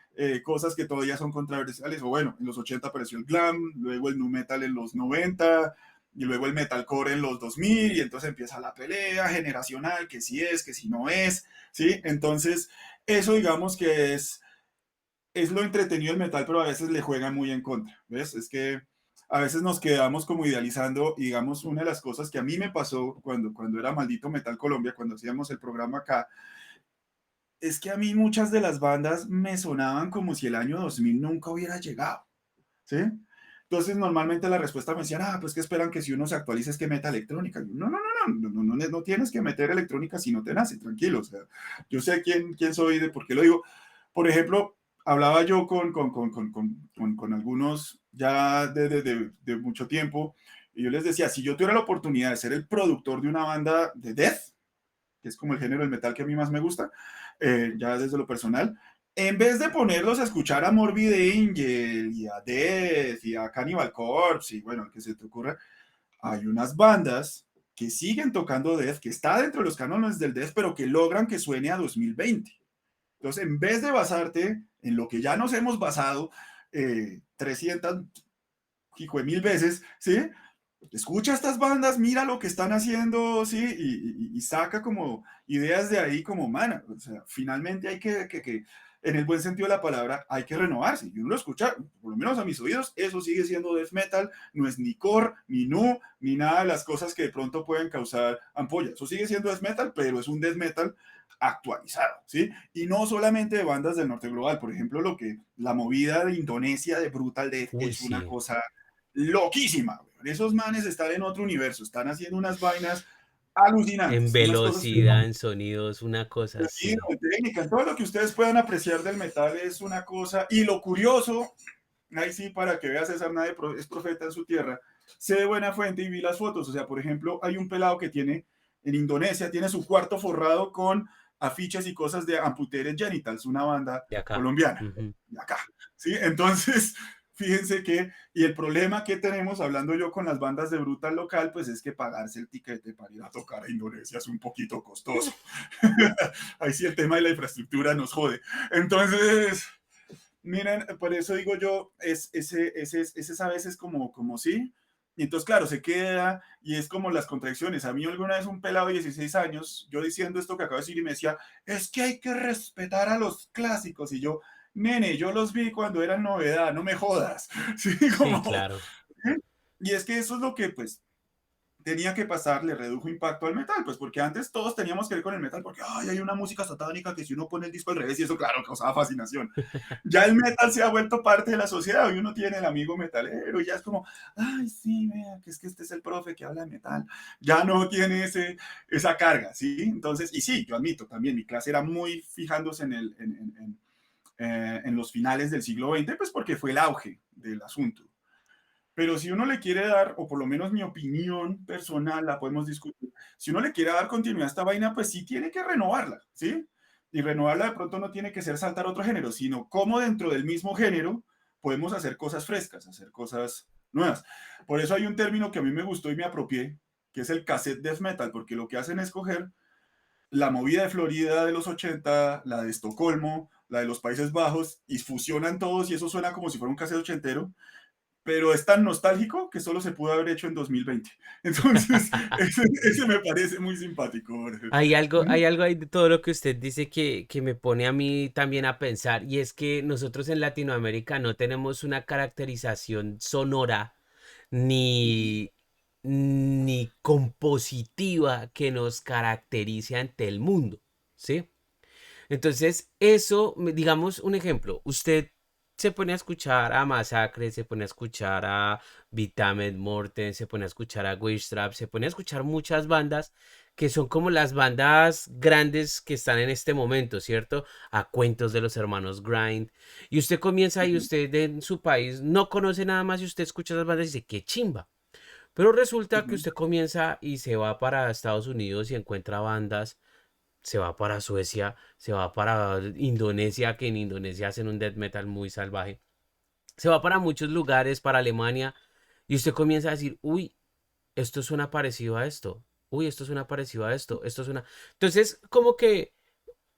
cosas que todavía son controversiales. O bueno, en los 80 apareció el glam, luego el nu metal en los 90, y luego el metalcore en los 2000, y entonces empieza la pelea generacional, que si es, que si no es, ¿sí? Entonces, eso digamos que es lo entretenido del metal, pero a veces le juega muy en contra, ¿ves? Es que a veces nos quedamos como idealizando, y digamos, una de las cosas que a mí me pasó cuando era Maldito Metal Colombia, cuando hacíamos el programa acá, es que a mí muchas de las bandas me sonaban como si el año 2000 nunca hubiera llegado, ¿sí? Entonces, normalmente la respuesta me decían, pues que esperan que si uno se actualice es que meta electrónica. Yo, no tienes que meter electrónica si no te nace, tranquilo. O sea, yo sé quién soy, de por qué lo digo. Por ejemplo, hablaba yo con algunos ya de mucho tiempo, y yo les decía, si yo tuviera la oportunidad de ser el productor de una banda de death, que es como el género del metal que a mí más me gusta, ya desde lo personal, en vez de ponerlos a escuchar a Morbid Angel y a Death y a Cannibal Corpse y bueno, que se te ocurra, hay unas bandas que siguen tocando Death, que está dentro de los cánones del Death, pero que logran que suene a 2020. Entonces, en vez de basarte en lo que ya nos hemos basado 300 hijo de mil veces, ¿sí? Escucha estas bandas, mira lo que están haciendo, ¿sí? Y saca como ideas de ahí como, mana, o sea, finalmente hay que, en el buen sentido de la palabra, hay que renovarse. Y uno lo escucha, por lo menos a mis oídos, eso sigue siendo death metal, no es ni core, ni nu, ni nada de las cosas que de pronto pueden causar ampolla. Eso sigue siendo death metal, pero es un death metal actualizado, ¿sí? Y no solamente de bandas del norte global, por ejemplo, la movida de Indonesia de Brutal Death Uy, es una sí. cosa loquísima. Esos manes están en otro universo, están haciendo unas vainas alucinantes, En unas cosas que velocidad, en sonidos, una cosa sí, así. en técnica, en todo lo que ustedes puedan apreciar del metal es una cosa. Y lo curioso, ahí sí, para que veas, César, nadie es profeta en su tierra, sé de buena fuente y vi las fotos. O sea, por ejemplo, hay un pelado que tiene, en Indonesia, tiene su cuarto forrado con afiches y cosas de Amputated Genitals, una banda De acá. colombiana, Ujú. de acá. ¿Sí? Entonces, fíjense que, y el problema que tenemos, hablando yo con las bandas de Brutal local, pues es que pagarse el tiquete para ir a tocar a Indonesia es un poquito costoso. Ahí sí el tema de la infraestructura nos jode. Entonces, miren, por eso digo yo, es a veces como sí. Y entonces, claro, se queda y es como las contradicciones. A mí alguna vez un pelado de 16 años, yo diciendo esto que acabo de decir y me decía, es que hay que respetar a los clásicos. Y yo, nene, yo los vi cuando eran novedad, no me jodas. Sí, Sí, como... claro. ¿eh? Y es que eso es lo que, pues, tenía que pasar, le redujo impacto al metal, pues porque antes todos teníamos que ver con el metal porque ay, hay una música satánica que si uno pone el disco al revés y eso claro causaba fascinación. Ya el metal se ha vuelto parte de la sociedad y uno tiene el amigo metalero y ya es como, ay sí, vea, que es que este es el profe que habla de metal. Ya no tiene esa carga, ¿sí? Entonces, y sí, yo admito también, mi clase era muy fijándose en los finales del siglo XX, pues porque fue el auge del asunto. Pero si uno le quiere dar, o por lo menos mi opinión personal, la podemos discutir, si uno le quiere dar continuidad a esta vaina, pues sí tiene que renovarla, ¿sí? Y renovarla de pronto no tiene que ser saltar otro género, sino cómo dentro del mismo género podemos hacer cosas frescas, hacer cosas nuevas. Por eso hay un término que a mí me gustó y me apropié, que es el cassette death metal, porque lo que hacen es coger la movida de Florida de los 80, la de Estocolmo, la de los Países Bajos, y fusionan todos y eso suena como si fuera un cassette ochentero, pero es tan nostálgico que solo se pudo haber hecho en 2020. Entonces, ese me parece muy simpático, Jorge. ¿Mm? Hay algo ahí de todo lo que usted dice que me pone a mí también a pensar, y es que nosotros en Latinoamérica no tenemos una caracterización sonora ni, ni compositiva que nos caracterice ante el mundo, ¿sí? Entonces, eso, digamos un ejemplo, usted se pone a escuchar a Masacre, se pone a escuchar a Vitamed Morten, se pone a escuchar a Witchtrap, se pone a escuchar muchas bandas que son como las bandas grandes que están en este momento, ¿cierto? A cuentos de los hermanos Grind. Y usted comienza y usted en su país no conoce nada más y usted escucha esas bandas y dice, qué chimba. Pero resulta que Ujú. usted comienza y se va para Estados Unidos y encuentra bandas, se va para Suecia, se va para Indonesia, que en Indonesia hacen un death metal muy salvaje. Se va para muchos lugares, para Alemania, y usted comienza a decir, uy, esto suena parecido a esto. Uy, esto suena parecido a esto. Esto suena. Entonces, como que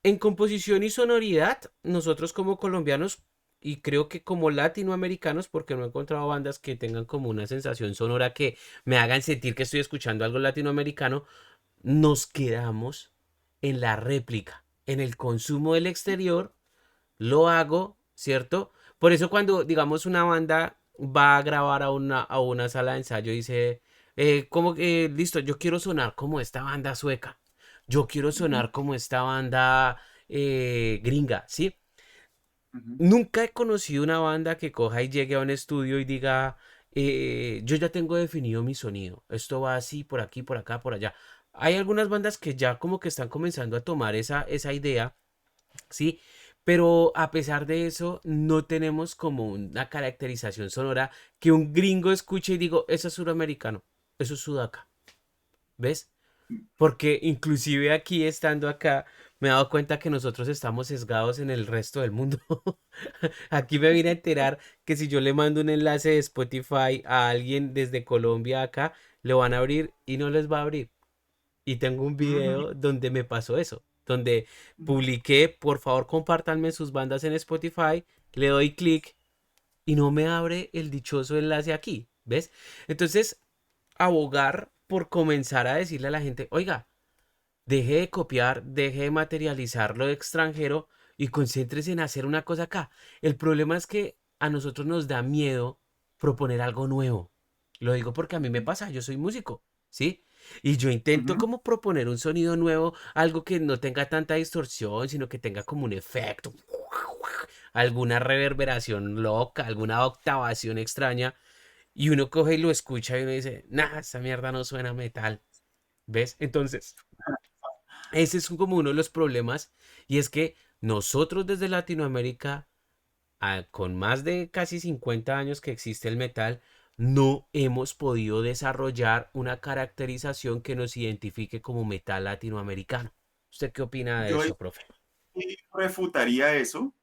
en composición y sonoridad, nosotros como colombianos y creo que como latinoamericanos, porque no he encontrado bandas que tengan como una sensación sonora que me hagan sentir que estoy escuchando algo latinoamericano, nos quedamos en la réplica, en el consumo del exterior, lo hago, ¿cierto? Por eso cuando, digamos, una banda va a grabar a una sala de ensayo y dice, como que, listo, yo quiero sonar como esta banda sueca, yo quiero Ujú. sonar como esta banda gringa, ¿sí? Ujú. Nunca he conocido una banda que coja y llegue a un estudio y diga, yo ya tengo definido mi sonido. Esto va así, por aquí, por acá, por allá. Hay algunas bandas que ya como que están comenzando a tomar esa idea, ¿sí? Pero a pesar de eso, no tenemos como una caracterización sonora que un gringo escuche y digo, eso es suramericano, eso es sudaca, ¿ves? Porque inclusive aquí, estando acá, me he dado cuenta que nosotros estamos sesgados en el resto del mundo. Aquí me vine a enterar que si yo le mando un enlace de Spotify a alguien desde Colombia acá, lo van a abrir y no les va a abrir. Y tengo un Ujú. video donde me pasó eso, donde publiqué, por favor, compártanme sus bandas en Spotify, le doy clic y no me abre el dichoso enlace aquí, ¿ves? Entonces, abogar por comenzar a decirle a la gente, oiga, deje de copiar, deje de materializar lo extranjero y concéntrese en hacer una cosa acá. El problema es que a nosotros nos da miedo proponer algo nuevo. Lo digo porque a mí me pasa, yo soy músico, ¿sí? Y yo intento Ujú. como proponer un sonido nuevo, algo que no tenga tanta distorsión, sino que tenga como un efecto, alguna reverberación loca, alguna octavación extraña. Y uno coge y lo escucha y uno dice, nah, esta mierda no suena a metal. ¿Ves? Entonces, ese es como uno de los problemas y es que nosotros desde Latinoamérica, con más de casi 50 años que existe el metal, no hemos podido desarrollar una caracterización que nos identifique como metal latinoamericano. ¿Usted qué opina de Yo ahí eso, profe? refutaría eso.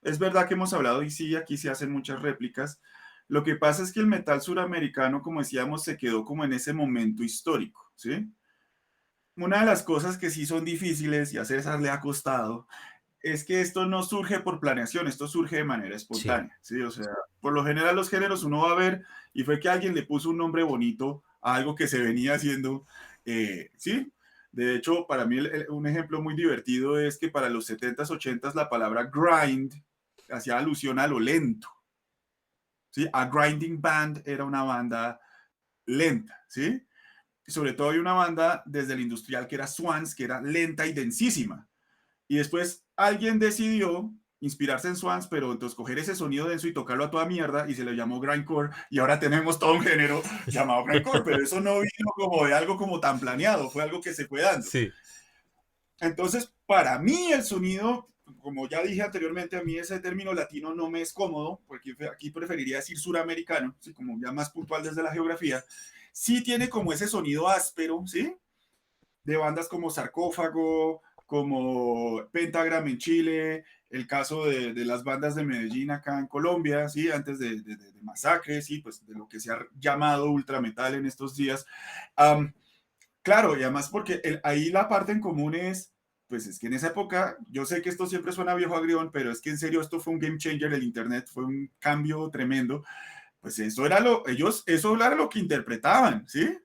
Es verdad que hemos hablado y sí, aquí se hacen muchas réplicas. Lo que pasa es que el metal suramericano, como decíamos, se quedó como en ese momento histórico, ¿sí? Una de las cosas que sí son difíciles y a César le ha costado es que esto no surge por planeación, esto surge de manera Sí, espontánea, ¿sí? O sea, por lo general los géneros uno va a ver y fue que alguien le puso un nombre bonito a algo que se venía haciendo, ¿sí? De hecho, para mí un ejemplo muy divertido es que para los 70s, 80s la palabra grind hacía alusión a lo lento, ¿sí? A grinding band era una banda lenta, ¿sí? Sobre todo hay una banda desde el industrial que era Swans, que era lenta y densísima. Y después alguien decidió inspirarse en Swans, pero entonces coger ese sonido denso y tocarlo a toda mierda y se le llamó grindcore y ahora tenemos todo un género llamado grindcore, pero eso no vino como de algo como tan planeado, fue algo que se fue dando. sí. Entonces, para mí el sonido, como ya dije anteriormente, a mí ese término latino no me es cómodo, porque aquí preferiría decir suramericano, ¿sí? Como ya más puntual desde la geografía, sí tiene como ese sonido áspero, ¿sí? De bandas como Sarcófago, como Pentagram en Chile, el caso de las bandas de Medellín acá en Colombia, ¿sí? Antes de Masacre, ¿sí? Pues de lo que se ha llamado ultrametal en estos días. Um, claro, y además porque ahí la parte en común es, pues es que en esa época, yo sé que esto siempre suena viejo agrión, pero es que en serio esto fue un game changer, el Internet fue un cambio tremendo, pues eso era eso era lo que interpretaban, ¿sí?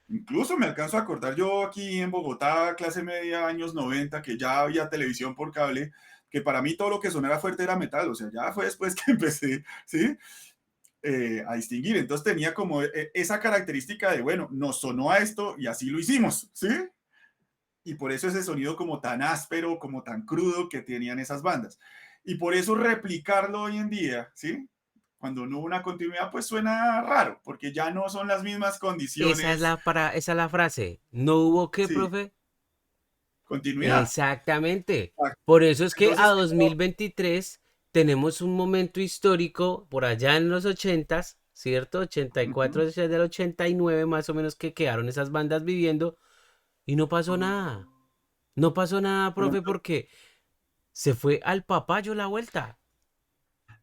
Incluso me alcanzo a acordar yo aquí en Bogotá, clase media, años 90 que ya había televisión por cable, que para mí todo lo que sonara fuerte era metal, o sea, ya fue después que empecé, ¿sí? A distinguir. Entonces tenía como esa característica de, bueno, nos sonó a esto y así lo hicimos, ¿sí? Y por eso ese sonido como tan áspero, como tan crudo que tenían esas bandas. Y por eso replicarlo hoy en día, ¿sí? Cuando no hubo una continuidad, pues suena raro, porque ya no son las mismas condiciones, Esa es la frase. ¿No hubo qué, sí, profe? continuidad. Exactamente. Por eso es que a Entonces, 2023 tenemos un momento histórico por allá en los 80s, ¿cierto? 84 ujú, desde el 89 más o menos que quedaron esas bandas viviendo y no pasó ujú. nada. No pasó nada, Pero, profe, porque se fue al papayo la vuelta.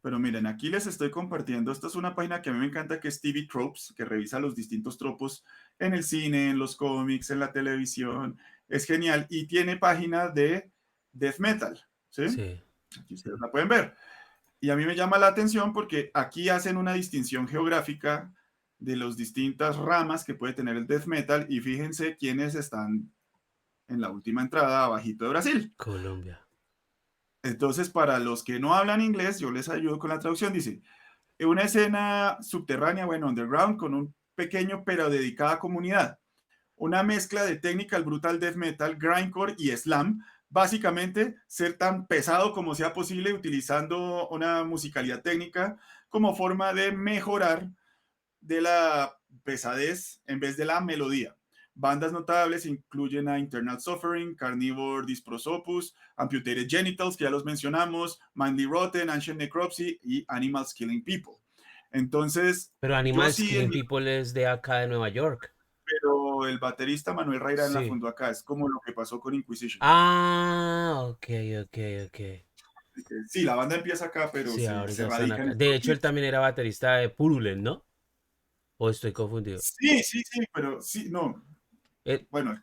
pero miren, aquí les estoy compartiendo. Esta es una página que a mí me encanta, que es TV Tropes, que revisa los distintos tropos en el cine, en los cómics, en la televisión. Es genial. Y tiene página de death metal. ¿Sí? Sí. Aquí ustedes la pueden ver. Y a mí me llama la atención porque aquí hacen una distinción geográfica de las distintas ramas que puede tener el death metal. Y fíjense quiénes están en la última entrada, abajito de Brasil. Colombia. Entonces, para los que no hablan inglés, yo les ayudo con la traducción. Dice, una escena subterránea, bueno, underground, con un pequeño pero dedicada comunidad. Una mezcla de technical brutal death metal, grindcore y slam. Básicamente, ser tan pesado como sea posible, utilizando una musicalidad técnica como forma de mejorar de la pesadez en vez de la melodía. Bandas notables incluyen a Internal Suffering, Carnivore Dysprosopus, Amputated Genitals, que ya los mencionamos, Mindly Rotten, Ancient Necropsy y Animals Killing People. Entonces, Pero yo Animals sí, en Killing mi, People es de acá de Nueva York. pero el baterista Manuel Rairán la Sí. fundó acá, es como lo que pasó con Inquisition. Ah, ok, ok, ok. Sí, la banda empieza acá, pero Sí, se ahorita están radica en acá. De Estados hecho, él Unidos. también era baterista de Purulent, ¿no? ¿O estoy confundido? Sí, sí, sí, pero sí, no. Eh, Bueno,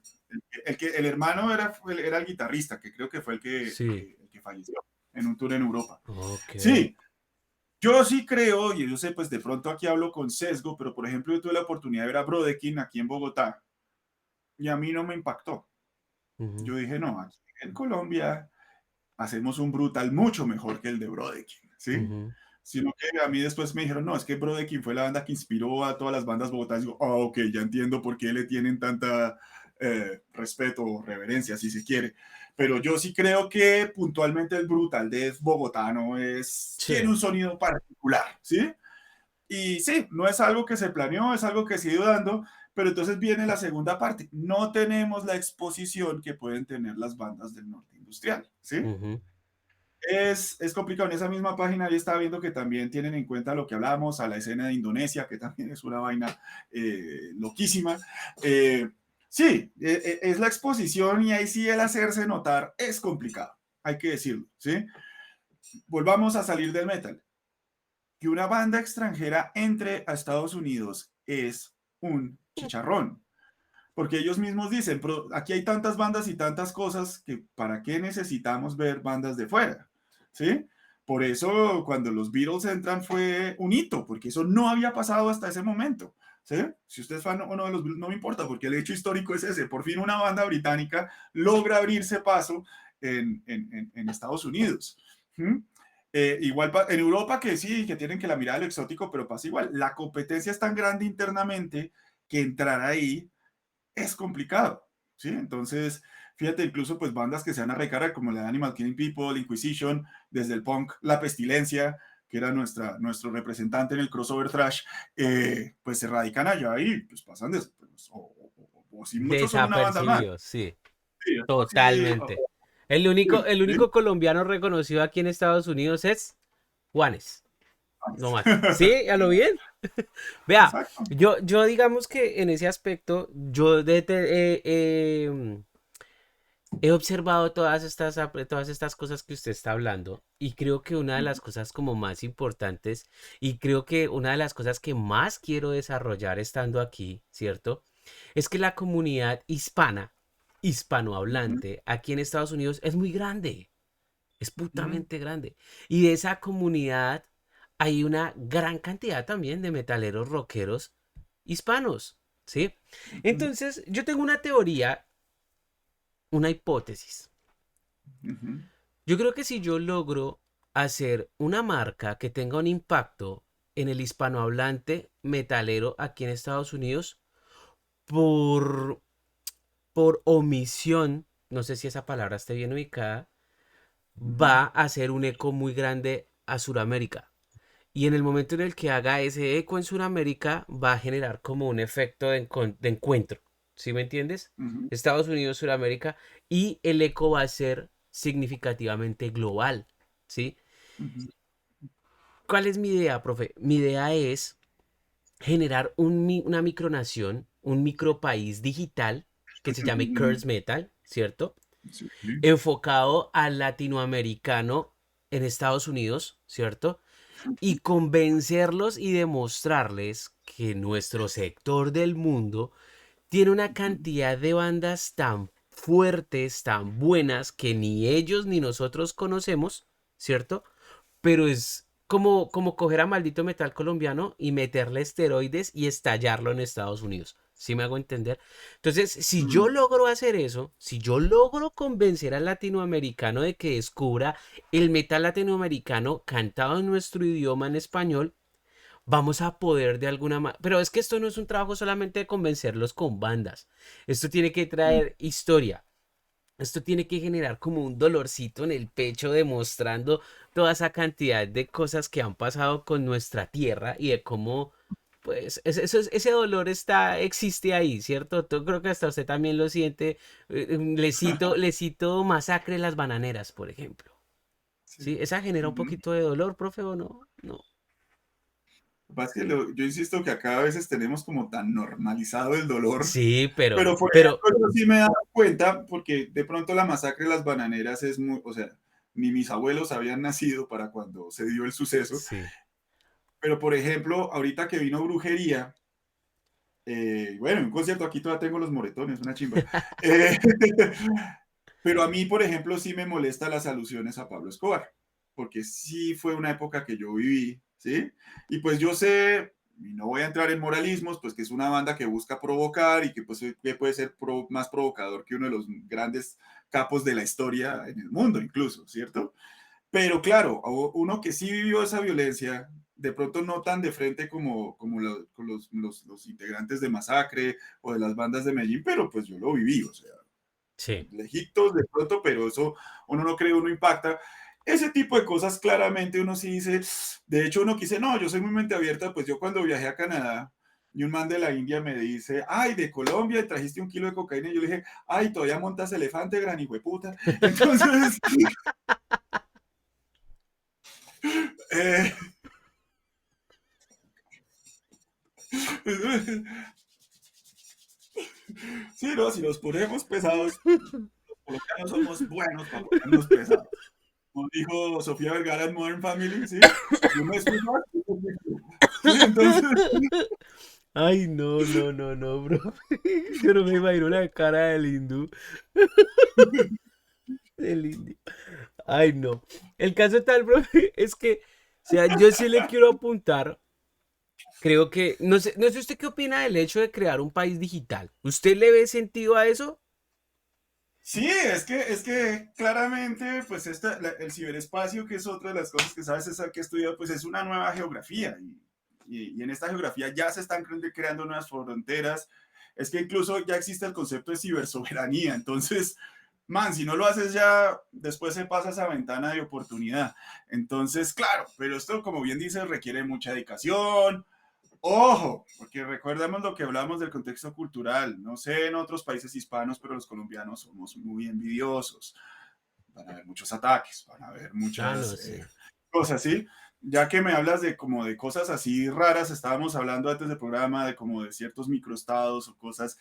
el hermano era el guitarrista, que creo que fue sí. el que falleció en un tour en Europa. Ok. Sí, yo sí creo, y yo sé, pues de pronto aquí hablo con sesgo, pero por ejemplo, yo tuve la oportunidad de ver a Brodekin aquí en Bogotá y a mí no me impactó. Ujú, Yo dije, no, aquí en Colombia hacemos un brutal mucho mejor que el de Brodekin, ¿sí? ujú. Sino que a mí después me dijeron, no, es que Brodekin fue la banda que inspiró a todas las bandas bogotanas. Digo, ok, ya entiendo por qué le tienen tanta respeto o reverencia, si se quiere. Pero yo sí creo que puntualmente el Brutal Death bogotano tiene Sí. un sonido particular, ¿sí? Y sí, no es algo que se planeó, es algo que se ha ido dando, pero entonces viene la segunda parte. No tenemos la exposición que pueden tener las bandas del norte industrial, ¿sí? Ujú. Es complicado. En esa misma página ya estaba viendo que también tienen en cuenta lo que hablábamos, a la escena de Indonesia, que también es una vaina loquísima. Eh, sí, es la exposición y ahí sí el hacerse notar es complicado, hay que decirlo, ¿sí? Volvamos a salir del metal. Que una banda extranjera entre a Estados Unidos es un chicharrón, porque ellos mismos dicen, pero aquí hay tantas bandas y tantas cosas que para qué necesitamos ver bandas de fuera, ¿sí? Por eso cuando los Beatles entran fue un hito, porque eso no había pasado hasta ese momento, ¿sí? Si usted es fan o no de los Beatles, no me importa, porque el hecho histórico es ese, por fin una banda británica logra abrirse paso en Estados Unidos. ¿Mm? Igual en Europa que sí, que tienen que la mirada del exótico, pero pasa igual. La competencia es tan grande internamente que entrar ahí es complicado, ¿sí? Entonces, fíjate, incluso pues bandas que se van a recargar como la de Animal Killing People, Inquisition, desde el punk, La Pestilencia, que era nuestro representante en el crossover thrash, pues se radican allá y pues pasan pues, o si muchos son una banda más. Desapercibidos, sí. Sí, o si, Totalmente. El único colombiano reconocido aquí en Estados Unidos es Juanes. No más. ¿Sí? ¿A lo bien? Vea, exacto. yo digamos que en ese aspecto, he observado todas estas cosas que usted está hablando y creo que una de las cosas como más importantes y creo que una de las cosas que más quiero desarrollar estando aquí, ¿cierto? Es que la comunidad hispana, hispanohablante, aquí en Estados Unidos es muy grande, es putamente grande. Y de esa comunidad hay una gran cantidad también de metaleros rockeros hispanos, ¿sí? Entonces, yo tengo una teoría, una hipótesis. Yo creo que si yo logro hacer una marca que tenga un impacto en el hispanohablante metalero aquí en Estados Unidos, por, por omisión, no sé si esa palabra esté bien ubicada, va a hacer un eco muy grande a Sudamérica. Y en el momento en el que haga ese eco en Sudamérica, va a generar como un efecto de encuentro. ¿Sí me entiendes? Estados Unidos, Sudamérica, y el eco va a ser significativamente global. ¿Sí? ¿Cuál es mi idea, profe? Mi idea es generar una micronación, un micropaís digital que se llame Curse Metal, ¿cierto? Sí. Enfocado al latinoamericano en Estados Unidos, ¿cierto? Y convencerlos y demostrarles que nuestro sector del mundo tiene una cantidad de bandas tan fuertes, tan buenas, que ni ellos ni nosotros conocemos, ¿cierto? Pero es como coger a maldito metal colombiano y meterle esteroides y estallarlo en Estados Unidos. ¿Sí me hago entender? Entonces, si yo logro hacer eso, si yo logro convencer al latinoamericano de que descubra el metal latinoamericano cantado en nuestro idioma en español, vamos a poder de alguna manera. Pero es que esto no es un trabajo solamente de convencerlos con bandas. Esto tiene que traer historia. Esto tiene que generar como un dolorcito en el pecho demostrando toda esa cantidad de cosas que han pasado con nuestra tierra y de cómo Pues ese dolor existe ahí, ¿cierto? Yo creo que hasta usted también lo siente. Le cito Masacre de las Bananeras, por ejemplo. Sí. ¿Sí? ¿Esa genera un Ujú. poquito de dolor, profe, o no? No. Lo que pasa es que yo insisto que acá a veces tenemos como tan normalizado el dolor, Sí, pero, pero por pero, ejemplo, yo sí me he dado cuenta, porque de pronto la masacre de las bananeras es muy, o sea, ni mis abuelos habían nacido para cuando se dio el suceso, sí. pero por ejemplo, ahorita que vino Brujería, bueno, en un concierto aquí todavía tengo los moretones, una chimba. Eh, pero a mí, por ejemplo, sí me molesta las alusiones a Pablo Escobar, porque sí fue una época que yo viví, ¿sí? Y pues yo sé, y no voy a entrar en moralismos, pues que es una banda que busca provocar y que, pues, que puede ser más provocador que uno de los grandes capos de la historia en el mundo, incluso, ¿cierto? Pero claro, uno que sí vivió esa violencia, de pronto no tan de frente como los integrantes de Masacre o de las bandas de Medellín, pero pues yo lo viví, o sea, Sí. lejitos de pronto, pero eso uno no cree, uno impacta. Ese tipo de cosas claramente uno sí dice, de hecho uno dice, no, yo soy muy mente abierta, pues yo cuando viajé a Canadá y un man de la India me dice, ay, de Colombia trajiste 1 kilo de cocaína, y yo le dije, ay, todavía montas elefante, gran hijo de puta. Entonces, eh, sí, no, si nos ponemos pesados, los colombianos somos buenos para ponernos pesados. Como dijo Sofía Vergara en Modern Family, ¿sí? Si uno es frugal, sí, entonces, Ay, no, no, no, no, bro. Yo no me imagino la cara del hindú. Del indio. Ay, no. El caso tal, bro, es que, o sea, yo sí le quiero apuntar. Creo que, no sé usted qué opina del hecho de crear un país digital. ¿Usted le ve sentido a eso? sí, es que claramente, pues el ciberespacio, que es otra de las cosas que sabes es que he estudiado, pues es una nueva geografía y en esta geografía ya se están creando nuevas fronteras. Es que incluso ya existe el concepto de cibersoberanía. Entonces, man, si no lo haces ya, después se pasa esa ventana de oportunidad. Entonces, claro, pero esto, como bien dices, requiere mucha dedicación. Ojo, porque recordemos lo que hablamos del contexto cultural. No sé en otros países hispanos, pero los colombianos somos muy envidiosos. Van a haber muchos ataques, van a haber Ah, muchas no, sí. cosas, ¿sí? Ya que me hablas de como de cosas así raras, estábamos hablando antes del programa de como de ciertos microestados o cosas.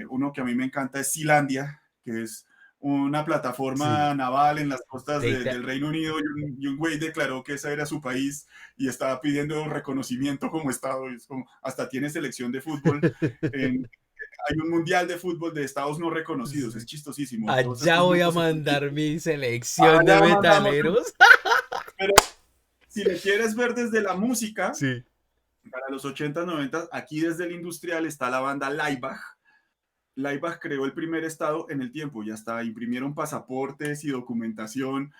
Uno que a mí me encanta es Sealandia, que es una Sí. plataforma naval en las costas Data- del Reino Unido, y un güey declaró que ese era su país y estaba pidiendo reconocimiento como Estado. Y es como, hasta tiene selección de fútbol. En, hay un mundial de fútbol de estados no reconocidos, es Sí. chistosísimo. Todos Allá estos voy a grupos mandar separatistas. mi selección de Allá mandamos. metaleros. Pero si le quieres ver desde la música, Sí. para los 80 90, aquí desde el industrial está la banda Laibach. Laibach creó el primer estado en el tiempo y hasta imprimieron pasaportes y documentación,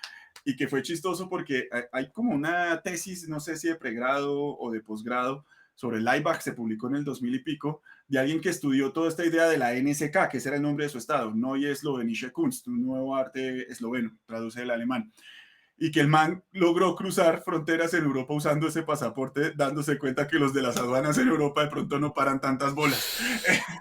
y que fue chistoso porque hay como una tesis, no sé si de pregrado o de posgrado, sobre Laibach, se publicó en el 2000 y pico, de alguien que estudió toda esta idea de la NSK, que ese era el nombre de su estado, Neue Slowenische Kunst, un nuevo arte esloveno, traduce del alemán, y que el man logró cruzar fronteras en Europa usando ese pasaporte, dándose cuenta que los de las aduanas en Europa de pronto no paran tantas bolas.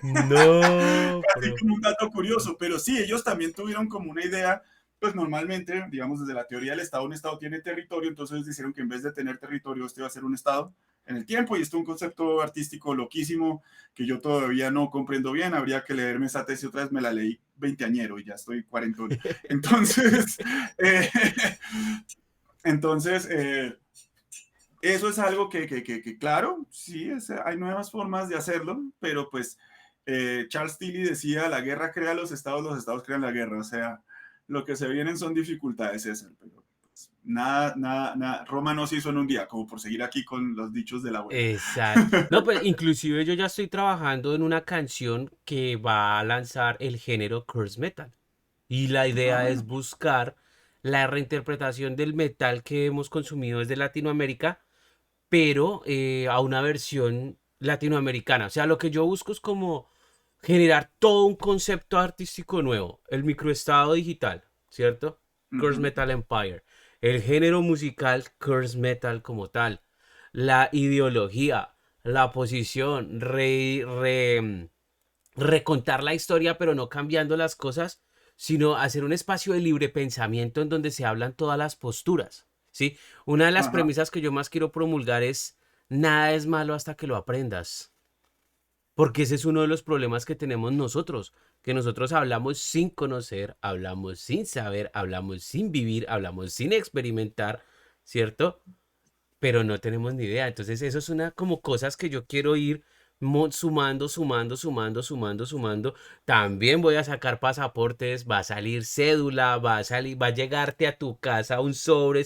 No, Así profe. como un dato curioso, pero sí, ellos también tuvieron como una idea, pues normalmente, digamos, desde la teoría del Estado, un Estado tiene territorio, entonces dijeron que en vez de tener territorio, este va a ser un Estado en el tiempo, y esto es un concepto artístico loquísimo que yo todavía no comprendo bien, habría que leerme esa tesis otra vez, me la leí veinteañero y ya estoy cuarentón. Entonces, eh, entonces, eso es algo que claro, sí, hay nuevas formas de hacerlo, pero pues Charles Tilly decía, la guerra crea los estados crean la guerra, o sea, lo que se vienen son dificultades, César, pero pues, nada, nada, nada, Roma no se hizo en un día, como por seguir aquí con los dichos de la abuela. Exacto. No, pues inclusive yo ya estoy trabajando en una canción que va a lanzar el género curse metal. Y la Ah, idea bueno. es buscar la reinterpretación del metal que hemos consumido desde Latinoamérica, pero a una versión latinoamericana. O sea, lo que yo busco es como generar todo un concepto artístico nuevo. El microestado digital, ¿cierto? Curse Ujú. Metal Empire. El género musical Curse Metal como tal. La ideología. la posición, recontar la historia, pero no cambiando las cosas, sino hacer un espacio de libre pensamiento en donde se hablan todas las posturas, ¿sí? Una de las Ajá. premisas que yo más quiero promulgar es, nada es malo hasta que lo aprendas. Porque ese es uno de los problemas que tenemos nosotros, que nosotros hablamos sin conocer, hablamos sin saber, hablamos sin vivir, hablamos sin experimentar, ¿cierto? Pero no tenemos ni idea. Entonces, eso es una como cosas que yo quiero ir sumando, sumando, sumando, sumando, sumando. También voy a sacar pasaportes, va a salir cédula, va a salir, va a llegarte a tu casa un sobre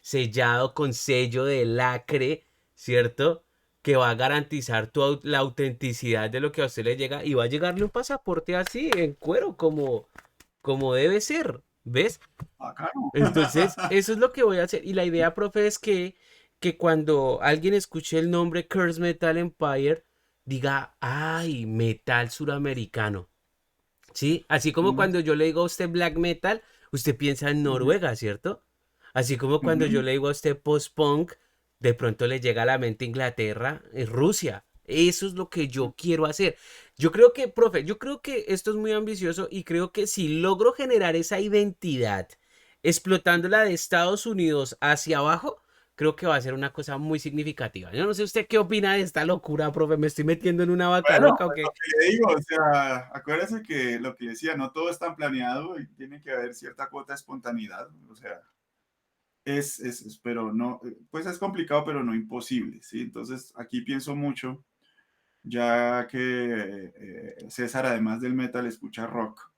sellado con sello de lacre, ¿cierto? Que va a garantizar la autenticidad de lo que a usted le llega y va a llegarle un pasaporte así, en cuero, como debe ser, ¿ves? Bacano. Entonces, eso es lo que voy a hacer. Y la idea, profe, es que cuando alguien escuche el nombre Curse Metal Empire, diga, ay, metal suramericano. ¿Sí? Así como Mm, cuando yo le digo a usted black metal, usted piensa en ujú, Noruega, ¿cierto? Así como cuando yo ujú. le digo a usted post-punk, de pronto le llega a la mente Inglaterra, Rusia. Eso es lo que yo quiero hacer. Yo creo que, profe, yo creo que esto es muy ambicioso y creo que si logro generar esa identidad explotándola de Estados Unidos hacia abajo, creo que va a ser una cosa muy significativa. Yo no sé usted qué opina de esta locura, profe. Me estoy metiendo en una vaca Bueno, loca o pues lo qué. que le digo, o sea, acuérdese que lo que decía, no todo es tan planeado y tiene que haber cierta cuota de espontaneidad, o sea, pero no, pues es complicado, pero no imposible, ¿sí? Entonces, aquí pienso mucho, ya que César, además del metal, escucha rock,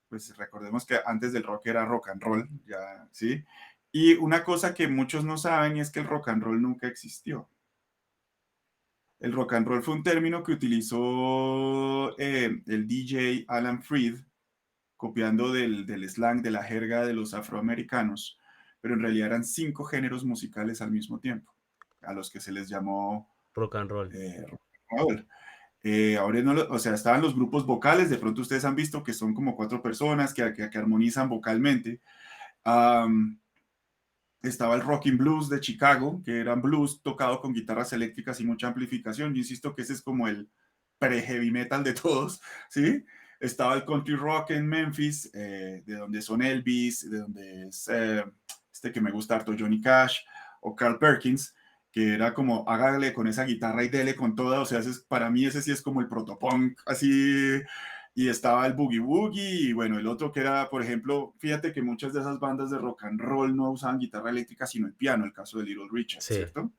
pues recordemos que antes del rock era rock and roll, ya, ¿sí? Y una cosa que muchos no saben es que el rock and roll nunca existió. El rock and roll fue un término que utilizó el DJ Alan Freed, copiando del slang, de la jerga de los afroamericanos, pero en realidad eran 5 géneros musicales al mismo tiempo, a los que se les llamó Rock and roll. rock and roll. Ahora no, o sea, estaban los grupos vocales, de pronto ustedes han visto que son como 4 personas que armonizan vocalmente. Um, Estaba el Rock and Blues de Chicago, que eran blues tocado con guitarras eléctricas y mucha amplificación. Yo insisto que ese es como el pre-heavy metal de todos, ¿sí? Estaba el country rock en Memphis, de donde son Elvis, de donde es este que me gusta harto, Johnny Cash o Carl Perkins, que era como hágale con esa guitarra y dele con toda, o sea, para mí ese sí es como el protopunk, así, y estaba el Boogie Woogie, y bueno, el otro que era, por ejemplo, fíjate que muchas de esas bandas de rock and roll no usaban guitarra eléctrica, sino el piano, el caso de Little Richard, Sí. ¿cierto?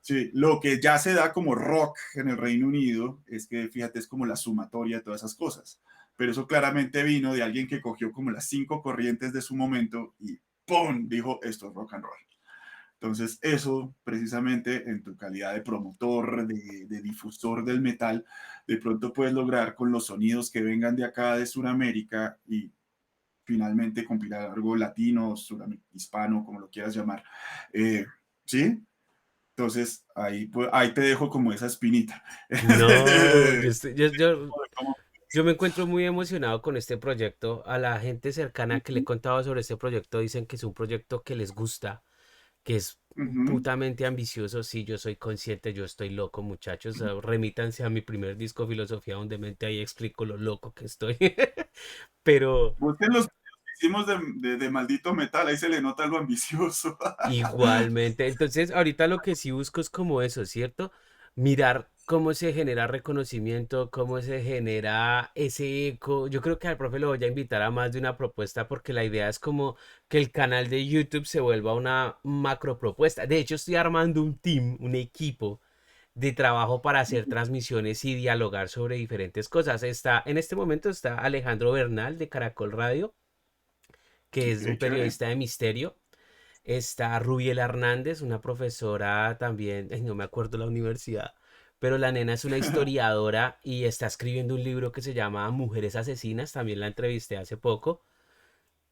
Sí, lo que ya se da como rock en el Reino Unido es que, fíjate, es como la sumatoria de todas esas cosas. Pero eso claramente vino de alguien que cogió como las 5 corrientes de su momento y ¡pum! Dijo, esto es rock and roll. Entonces, eso precisamente en tu calidad de promotor, de difusor del metal, de pronto puedes lograr con los sonidos que vengan de acá de Sudamérica y finalmente compilar algo latino, hispano, como lo quieras llamar. ¿Sí? Entonces, ahí, pues, ahí te dejo como esa espinita. No, yo me encuentro muy emocionado con este proyecto. A la gente cercana que le he contado sobre este proyecto dicen que es un proyecto que les gusta, que es putamente ambicioso. Sí, yo soy consciente, yo estoy loco, muchachos. Remítanse a mi primer disco, Filosofía de Mente, ahí explico lo loco que estoy. Pero Busquen los que hicimos de maldito metal, ahí se le nota lo ambicioso. igualmente, entonces ahorita lo que sí busco es como eso, ¿cierto? Mirar cómo se genera reconocimiento, cómo se genera ese eco. Yo creo que al profe lo voy a invitar a más de una propuesta porque la idea es como que el canal de YouTube se vuelva una macro propuesta. De hecho, estoy armando un team, un equipo de trabajo para hacer transmisiones y dialogar sobre diferentes cosas. En este momento está Alejandro Bernal de Caracol Radio, que es un Ok, chévere. periodista de misterio. Está Rubiela Hernández, una profesora también, ay, no me acuerdo la universidad, pero la nena es una historiadora y está escribiendo un libro que se llama Mujeres Asesinas, también la entrevisté hace poco.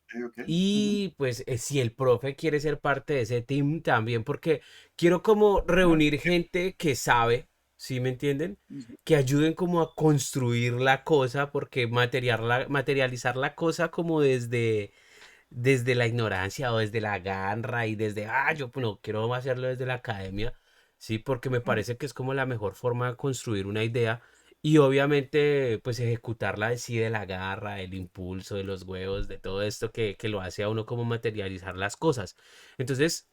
Ok, ok. Y pues si el profe quiere ser parte de ese team también, porque quiero como reunir gente que sabe, ¿sí me entienden? Que ayuden como a construir la cosa, porque materializar la cosa como desde la ignorancia o desde la garra y desde, yo no quiero hacerlo desde la academia, ¿sí? Porque me parece que es como la mejor forma de construir una idea y obviamente pues ejecutarla así de la garra, el impulso, de los huevos, de todo esto que lo hace a uno como materializar las cosas. Entonces,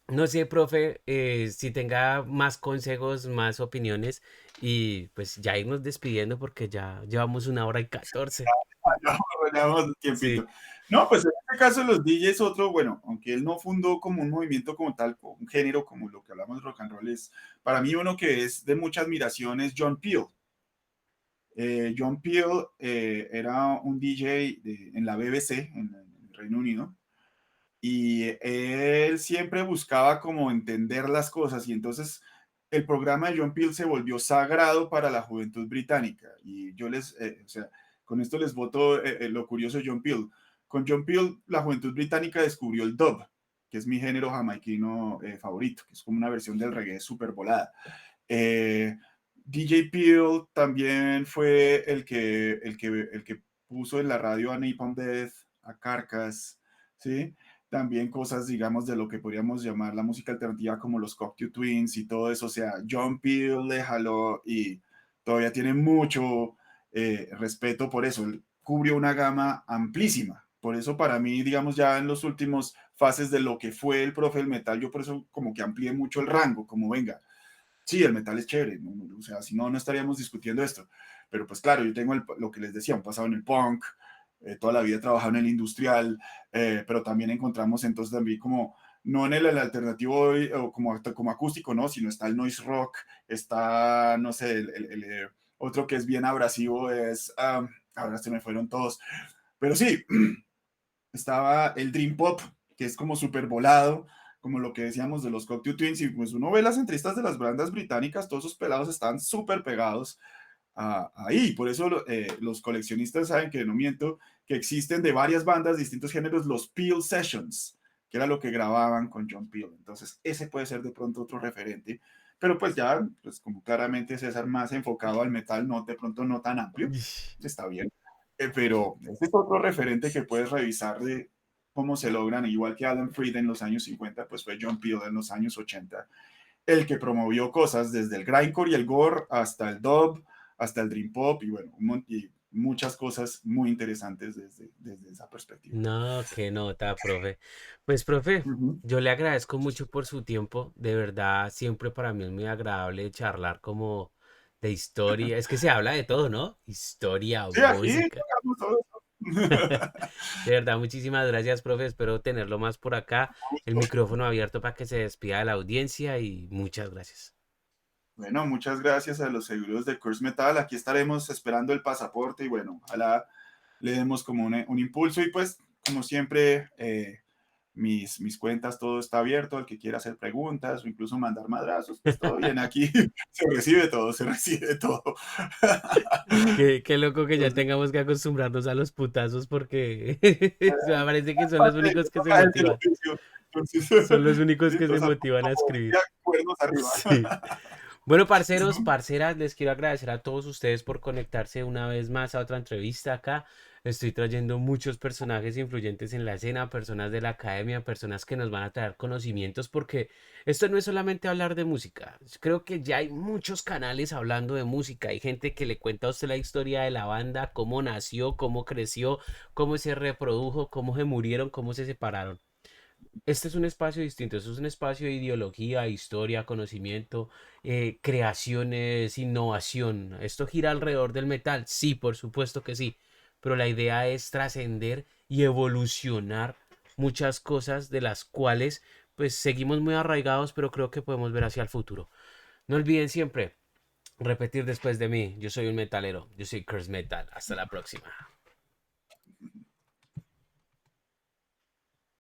no sé, profe, si tenga más consejos, más opiniones y pues ya irnos despidiendo porque ya llevamos 1 hora y 14. Llevamos un Sí. tiempito. No, pues en este caso los DJs, otro, bueno, aunque él no fundó como un movimiento como tal, como un género como lo que hablamos de rock and roll, es para mí uno que es de mucha admiración es John Peel. John Peel era un DJ en la BBC, en el Reino Unido, y él siempre buscaba como entender las cosas y entonces el programa de John Peel se volvió sagrado para la juventud británica y yo o sea, con esto les voto lo curioso de John Peel. Con John Peel la juventud británica descubrió el dub, que es mi género jamaiquino favorito, que es como una versión del reggae súper volada. Eh, DJ Peel también fue el que puso en la radio a Napalm Death, a Carcass, ¿sí? También cosas, digamos, de lo que podríamos llamar la música alternativa como los Cocteau Twins y todo eso. O sea, John Peel le jaló y todavía tiene mucho respeto por eso. Él cubrió una gama amplísima. Por eso para mí, digamos, ya en los últimos fases de lo que fue el profe del metal, yo por eso como que amplié mucho el rango, como venga, sí, el metal es chévere, ¿no? O sea, si no, no estaríamos discutiendo esto. Pero pues claro, yo tengo lo que les decía, un pasado en el punk, toda la vida he trabajado en el industrial, pero también encontramos entonces también como, no en el alternativo o como acústico, ¿no? Sino está el noise rock, está, no sé, otro que es bien abrasivo es, ahora se me fueron todos, pero sí, estaba el Dream Pop, que es como súper volado, como lo que decíamos de los Cocteau Twins, y pues uno ve las entrevistas de las bandas británicas, todos esos pelados están súper pegados ahí, por eso los coleccionistas saben que no miento, que existen de varias bandas, distintos géneros, los Peel Sessions, que era lo que grababan con John Peel, entonces ese puede ser de pronto otro referente, pero pues ya, pues como claramente César más enfocado al metal, no, de pronto no tan amplio, está bien. Pero este es otro referente que puedes revisar de cómo se logran, igual que Alan Freed en los años 50, pues fue John Peel en los años 80, el que promovió cosas desde el grindcore y el gore hasta el dub, hasta el dream pop y bueno, y muchas cosas muy interesantes desde esa perspectiva. No, qué nota, profe. Pues, profe, Uh -huh. yo le agradezco mucho por su tiempo. De verdad, siempre para mí es muy agradable charlar como de historia. Es que se habla de todo, ¿no? Historia, Sí, aquí música. tocamos todo eso. De verdad, muchísimas gracias, profe. Espero tenerlo más por acá. El micrófono abierto para que se despida de la audiencia y muchas gracias. Bueno, muchas gracias a los seguros de Curse Metal. Aquí estaremos esperando el pasaporte y bueno, ojalá le demos como un impulso y pues, como siempre, mis cuentas, todo está abierto, al que quiera hacer preguntas o incluso mandar madrazos, pues todo bien aquí, se recibe todo, se recibe todo. Qué loco que ya Entonces, tengamos que acostumbrarnos a los putazos porque me parece que son los parte únicos que se toca el del motivan. oficio. Entonces, Son los únicos sí, que se entonces, motivan a como escribir. decía, cuernos arriba. Sí. Bueno, parceros, parceras, les quiero agradecer a todos ustedes por conectarse una vez más a otra entrevista acá. Estoy trayendo muchos personajes influyentes en la escena, personas de la academia, personas que nos van a traer conocimientos, porque esto no es solamente hablar de música. Creo que ya hay muchos canales hablando de música. Hay gente que le cuenta a usted la historia de la banda, cómo nació, cómo creció, cómo se reprodujo, cómo se murieron, cómo se separaron. Este es un espacio distinto, este es un espacio de ideología, historia, conocimiento, creaciones, innovación. ¿Esto gira alrededor del metal? Sí, por supuesto que sí, pero la idea es trascender y evolucionar muchas cosas de las cuales pues seguimos muy arraigados, pero creo que podemos ver hacia el futuro. No olviden siempre repetir después de mí, yo soy un metalero, yo soy Curse Metal. Hasta la próxima.